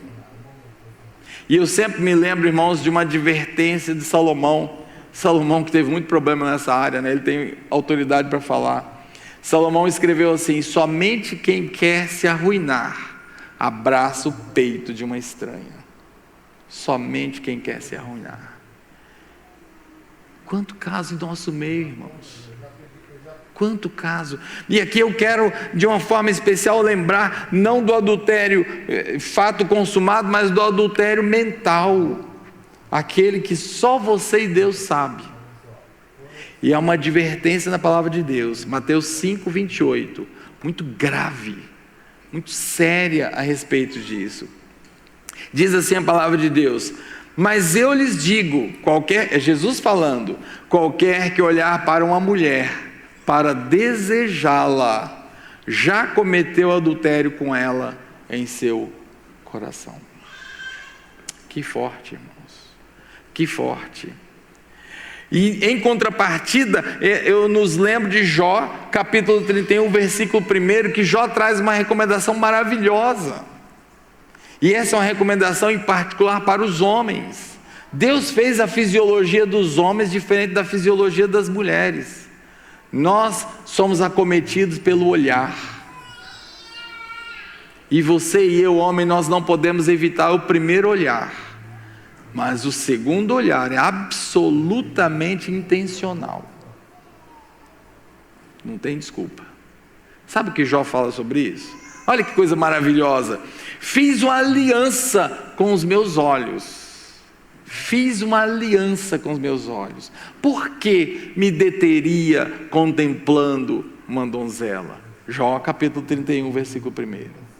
E eu sempre me lembro, irmãos, de uma advertência de Salomão. Salomão, que teve muito problema nessa área, né? Ele tem autoridade para falar. Salomão escreveu assim: somente quem quer se arruinar abraça o peito de uma estranha. Somente quem quer se arruinar. Quanto caso em nosso meio, irmãos. Quanto caso. E aqui eu quero, de uma forma especial, lembrar, não do adultério, fato consumado, mas do adultério mental. Aquele que só você e Deus sabe. E há uma advertência na palavra de Deus, Mateus 5:28, muito grave, muito séria a respeito disso. Diz assim a palavra de Deus: mas eu lhes digo, é Jesus falando, qualquer que olhar para uma mulher para desejá-la, já cometeu adultério com ela em seu coração. Que forte, irmãos, que forte. E em contrapartida, eu nos lembro de Jó, capítulo 31, versículo 1, que Jó traz uma recomendação maravilhosa. E essa é uma recomendação em particular para os homens. Deus fez a fisiologia dos homens diferente da fisiologia das mulheres. Nós somos acometidos pelo olhar. E você e eu, homem, nós não podemos evitar o primeiro olhar. Mas o segundo olhar é absolutamente intencional. Não tem desculpa. Sabe o que Jó fala sobre isso? Olha que coisa maravilhosa. Fiz uma aliança com os meus olhos. Fiz uma aliança com os meus olhos. Por que me deteria contemplando uma donzela? Jó capítulo 31, versículo 1.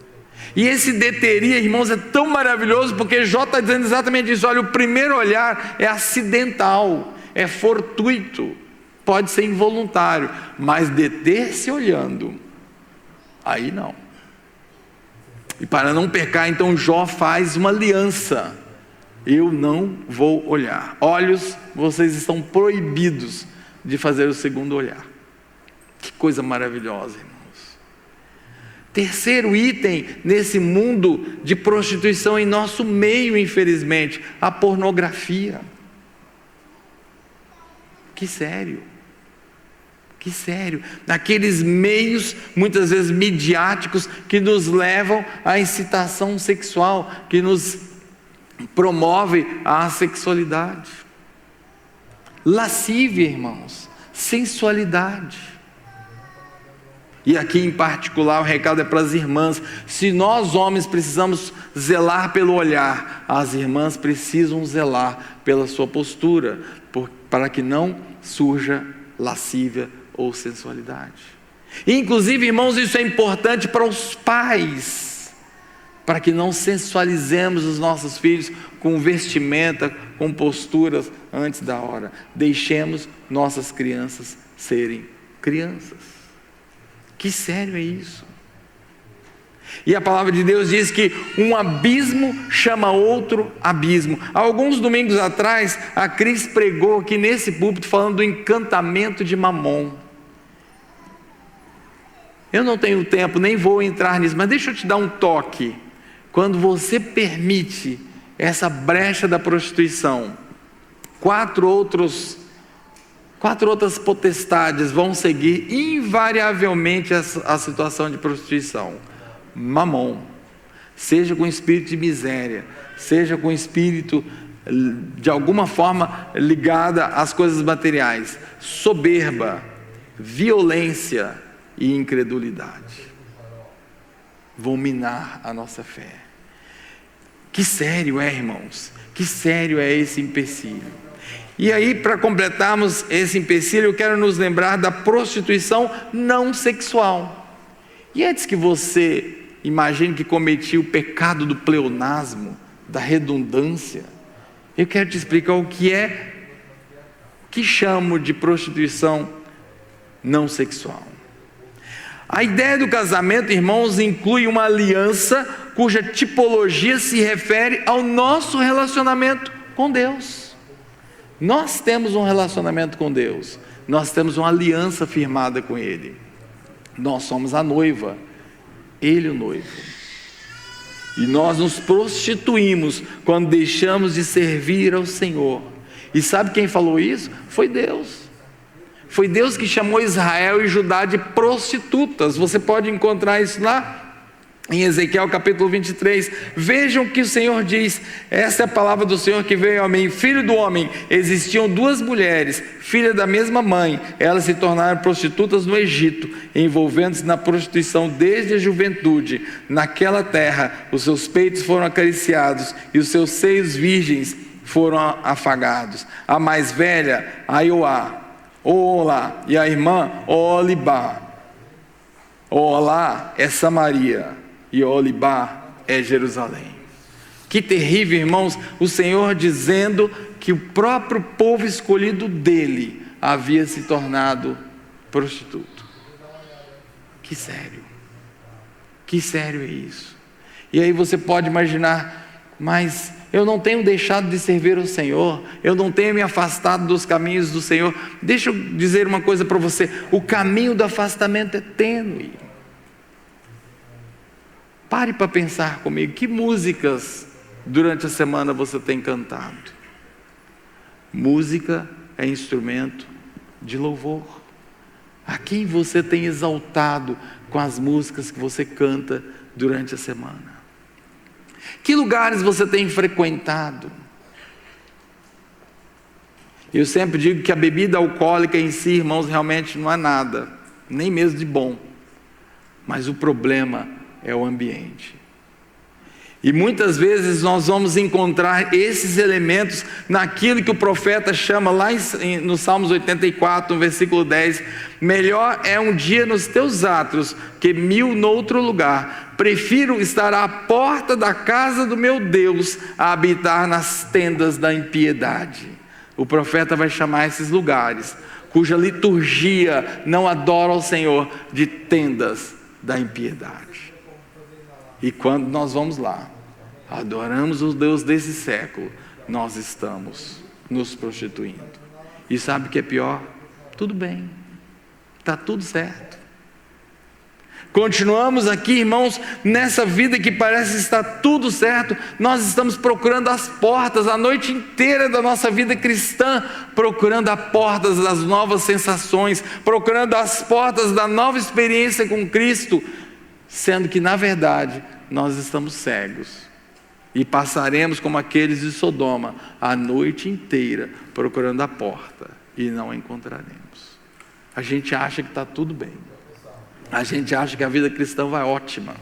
E esse deteria, irmãos, é tão maravilhoso, porque Jó está dizendo exatamente isso. Olha, o primeiro olhar é acidental, é fortuito, pode ser involuntário, mas deter-se olhando, aí não. E para não pecar, então Jó faz uma aliança: eu não vou olhar. Olhos, vocês estão proibidos de fazer o segundo olhar. Que coisa maravilhosa, irmão. Terceiro item nesse mundo de prostituição em nosso meio, infelizmente, a pornografia. Que sério, que sério. Naqueles meios, muitas vezes midiáticos, que nos levam à incitação sexual, que nos promove a sexualidade. Lascívia, irmãos, sensualidade. E aqui em particular o recado é para as irmãs. Se nós homens precisamos zelar pelo olhar, as irmãs precisam zelar pela sua postura, para que não surja lascívia ou sensualidade. E, inclusive, irmãos, isso é importante para os pais, para que não sensualizemos os nossos filhos com vestimenta, com posturas antes da hora. Deixemos nossas crianças serem crianças. Que sério é isso? E a palavra de Deus diz que um abismo chama outro abismo. Há alguns domingos atrás, a Cris pregou aqui nesse púlpito falando do encantamento de Mamon. Eu não tenho tempo, nem vou entrar nisso, mas deixa eu te dar um toque. Quando você permite essa brecha da prostituição, quatro outras potestades vão seguir invariavelmente a situação de prostituição. Mamon, seja com espírito de miséria, seja com espírito de alguma forma ligada às coisas materiais, soberba, violência e incredulidade, vão minar a nossa fé. Que sério é, irmãos, que sério é esse empecilho. E aí, para completarmos esse empecilho, eu quero nos lembrar da prostituição não sexual. E antes que você imagine que cometi o pecado do pleonasmo, da redundância, eu quero te explicar o que chamo de prostituição não sexual. A ideia do casamento, irmãos, inclui uma aliança cuja tipologia se refere ao nosso relacionamento com Deus. Nós temos um relacionamento com Deus, nós temos uma aliança firmada com Ele. Nós somos a noiva, Ele o noivo. E nós nos prostituímos quando deixamos de servir ao Senhor. E sabe quem falou isso? Foi Deus. Foi Deus que chamou Israel e Judá de prostitutas. Você pode encontrar isso lá em Ezequiel capítulo 23, vejam o que o Senhor diz. Essa é a palavra do Senhor que veio a mim: filho do homem, existiam duas mulheres, filhas da mesma mãe, elas se tornaram prostitutas no Egito, envolvendo-se na prostituição desde a juventude. Naquela terra, os seus peitos foram acariciados e os seus seios virgens foram afagados. A mais velha, Aioá, Olá, e a irmã, Olibá. Olá é Samaria e Olibá é Jerusalém. Que terrível, irmãos, o Senhor dizendo que o próprio povo escolhido dele havia se tornado prostituto. Que sério é isso. E aí você pode imaginar, mas eu não tenho deixado de servir o Senhor, eu não tenho me afastado dos caminhos do Senhor. Deixa eu dizer uma coisa para você: o caminho do afastamento é tênue. Pare para pensar comigo, que músicas durante a semana você tem cantado? Música é instrumento de louvor. A quem você tem exaltado com as músicas que você canta durante a semana? Que lugares você tem frequentado? Eu sempre digo que a bebida alcoólica em si, irmãos, realmente não é nada, nem mesmo de bom. Mas o problema é o ambiente. E muitas vezes nós vamos encontrar esses elementos naquilo que o profeta chama lá no Salmos 84, no versículo 10: melhor é um dia nos teus atos que 1000 noutro lugar. Prefiro estar à porta da casa do meu Deus a habitar nas tendas da impiedade. O profeta vai chamar esses lugares cuja liturgia não adora ao Senhor de tendas da impiedade. E quando nós vamos lá, adoramos o Deus desse século, nós estamos nos prostituindo. E sabe o que é pior? Tudo bem, está tudo certo. Continuamos aqui, irmãos, nessa vida que parece estar tudo certo. Nós estamos procurando as portas a noite inteira da nossa vida cristã, procurando as portas das novas sensações, procurando as portas da nova experiência com Cristo, sendo que na verdade nós estamos cegos e passaremos como aqueles de Sodoma a noite inteira procurando a porta e não a encontraremos. A gente acha que está tudo bem, a gente acha que a vida cristã vai ótima,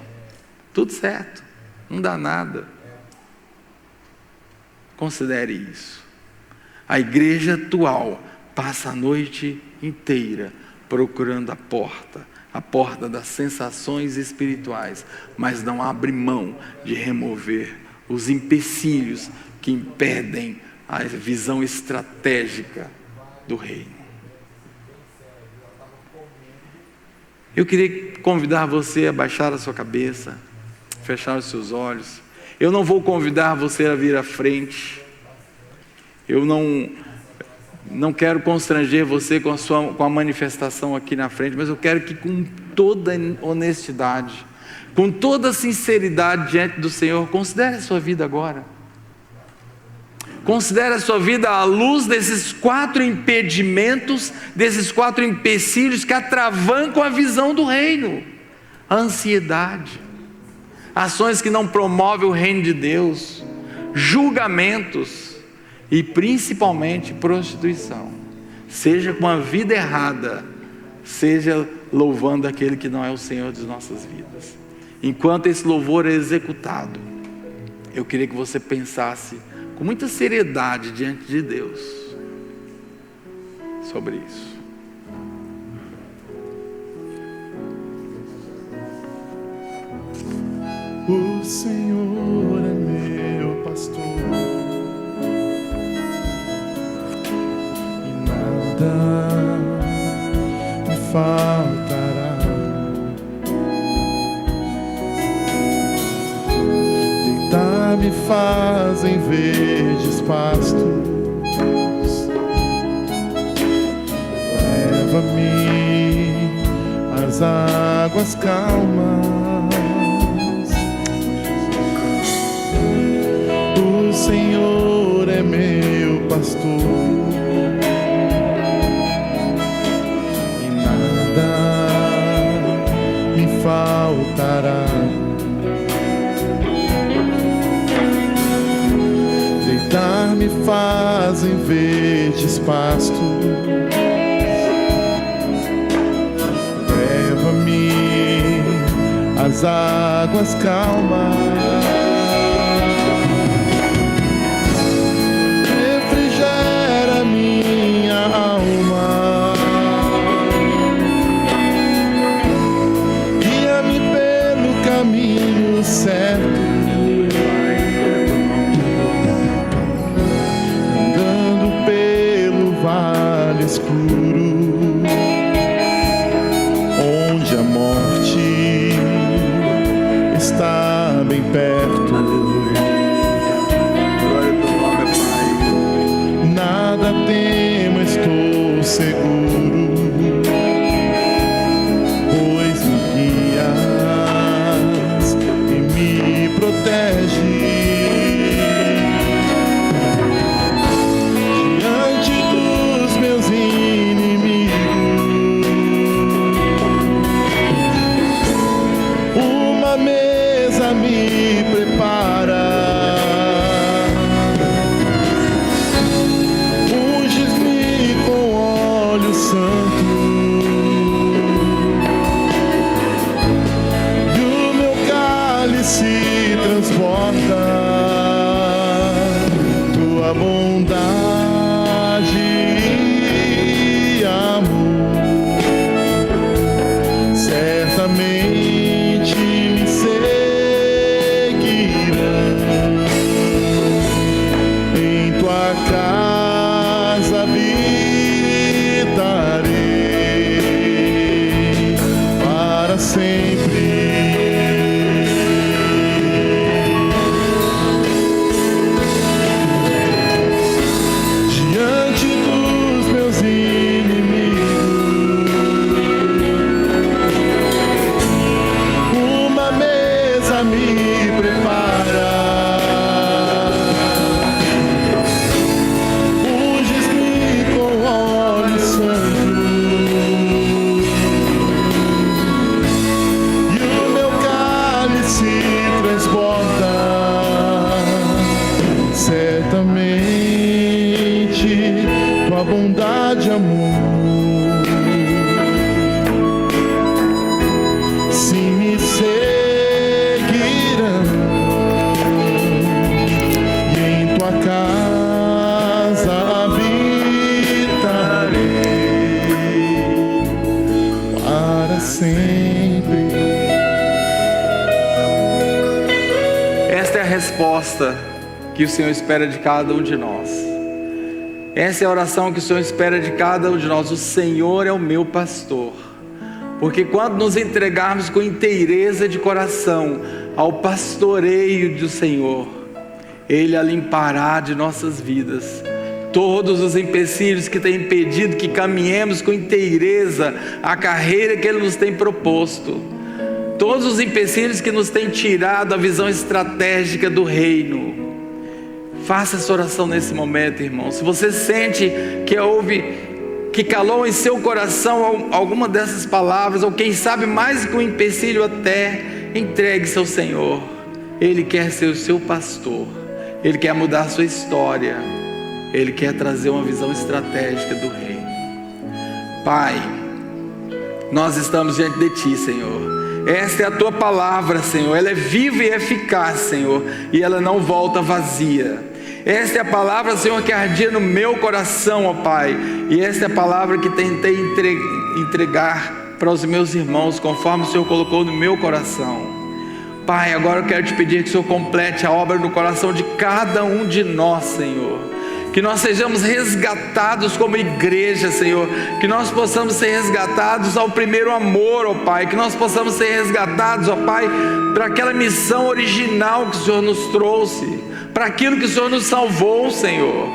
tudo certo, não dá nada. Considere isso. A igreja atual passa a noite inteira procurando a porta das sensações espirituais, mas não abre mão de remover os empecilhos que impedem a visão estratégica do reino. Eu queria convidar você a baixar a sua cabeça, fechar os seus olhos. Eu não vou convidar você a vir à frente. Eu não quero constranger você com a manifestação aqui na frente, mas eu quero que com toda honestidade, com toda sinceridade diante do Senhor, considere a sua vida agora. Considere a sua vida à luz desses 4 impedimentos, desses 4 empecilhos que atravancam a visão do reino: a ansiedade, ações que não promovem o reino de Deus, julgamentos e principalmente prostituição. Seja com a vida errada, seja louvando aquele que não é o Senhor de nossas vidas. Enquanto esse louvor é executado, eu queria que você pensasse com muita seriedade diante de Deus sobre isso. O Senhor é meu pastor e nada me faltará. Me fazem verdes pastos, leva-me às águas calmas. O Senhor é meu pastor e nada me faltará. Me fazem verdes pastos, leva-me às águas calmas, refrigera minha alma, guia-me pelo caminho certo. Escuro, onde a morte está bem perto, sempre. Diante dos meus inimigos, uma mesa me prepara. Unges-me com óleo santo, e o meu cálice transborda. Certamente tua bondade e amor sim me seguirão, e em tua casa habitarei para sempre. Esta é a resposta que o Senhor espera de cada um de nós. Essa é a oração que o Senhor espera de cada um de nós. O Senhor é o meu pastor. Porque quando nos entregarmos com inteireza de coração ao pastoreio do Senhor, Ele a limpará de nossas vidas todos os empecilhos que têm impedido que caminhemos com inteireza a carreira que Ele nos tem proposto, todos os empecilhos que nos têm tirado a visão estratégica do reino. Faça essa oração nesse momento, irmão. Se você sente que calou em seu coração alguma dessas palavras, ou quem sabe mais que um empecilho até, entregue-se ao Senhor. Ele quer ser o seu pastor, Ele quer mudar a sua história, Ele quer trazer uma visão estratégica do reino. Pai, nós estamos diante de Ti, Senhor. Esta é a Tua palavra, Senhor. Ela é viva e eficaz, Senhor, e ela não volta vazia. Esta é a palavra, Senhor, que ardia no meu coração, ó Pai. E esta é a palavra que tentei entregar para os meus irmãos, conforme o Senhor colocou no meu coração. Pai, agora eu quero te pedir que o Senhor complete a obra no coração de cada um de nós, Senhor. Que nós sejamos resgatados como igreja, Senhor. Que nós possamos ser resgatados ao primeiro amor, ó Pai. Que nós possamos ser resgatados, ó Pai, para aquela missão original que o Senhor nos trouxe, para aquilo que o Senhor nos salvou, Senhor.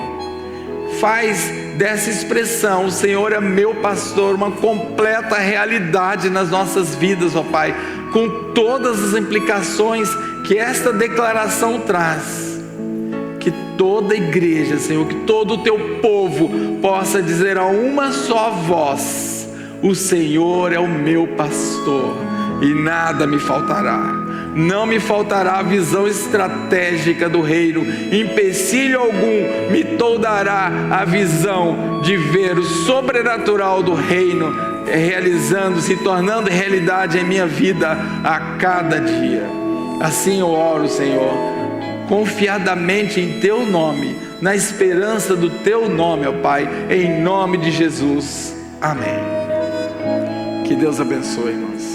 Faz dessa expressão, o Senhor é meu pastor, uma completa realidade nas nossas vidas, ó Pai, com todas as implicações que esta declaração traz. Que toda a igreja, Senhor, que todo o teu povo possa dizer a uma só voz: o Senhor é o meu pastor e nada me faltará. Não me faltará a visão estratégica do reino, empecilho algum me toldará a visão de ver o sobrenatural do reino realizando, se tornando realidade em minha vida a cada dia. Assim eu oro, Senhor, confiadamente em Teu nome, na esperança do Teu nome, ó Pai, em nome de Jesus, amém. Que Deus abençoe, irmãos.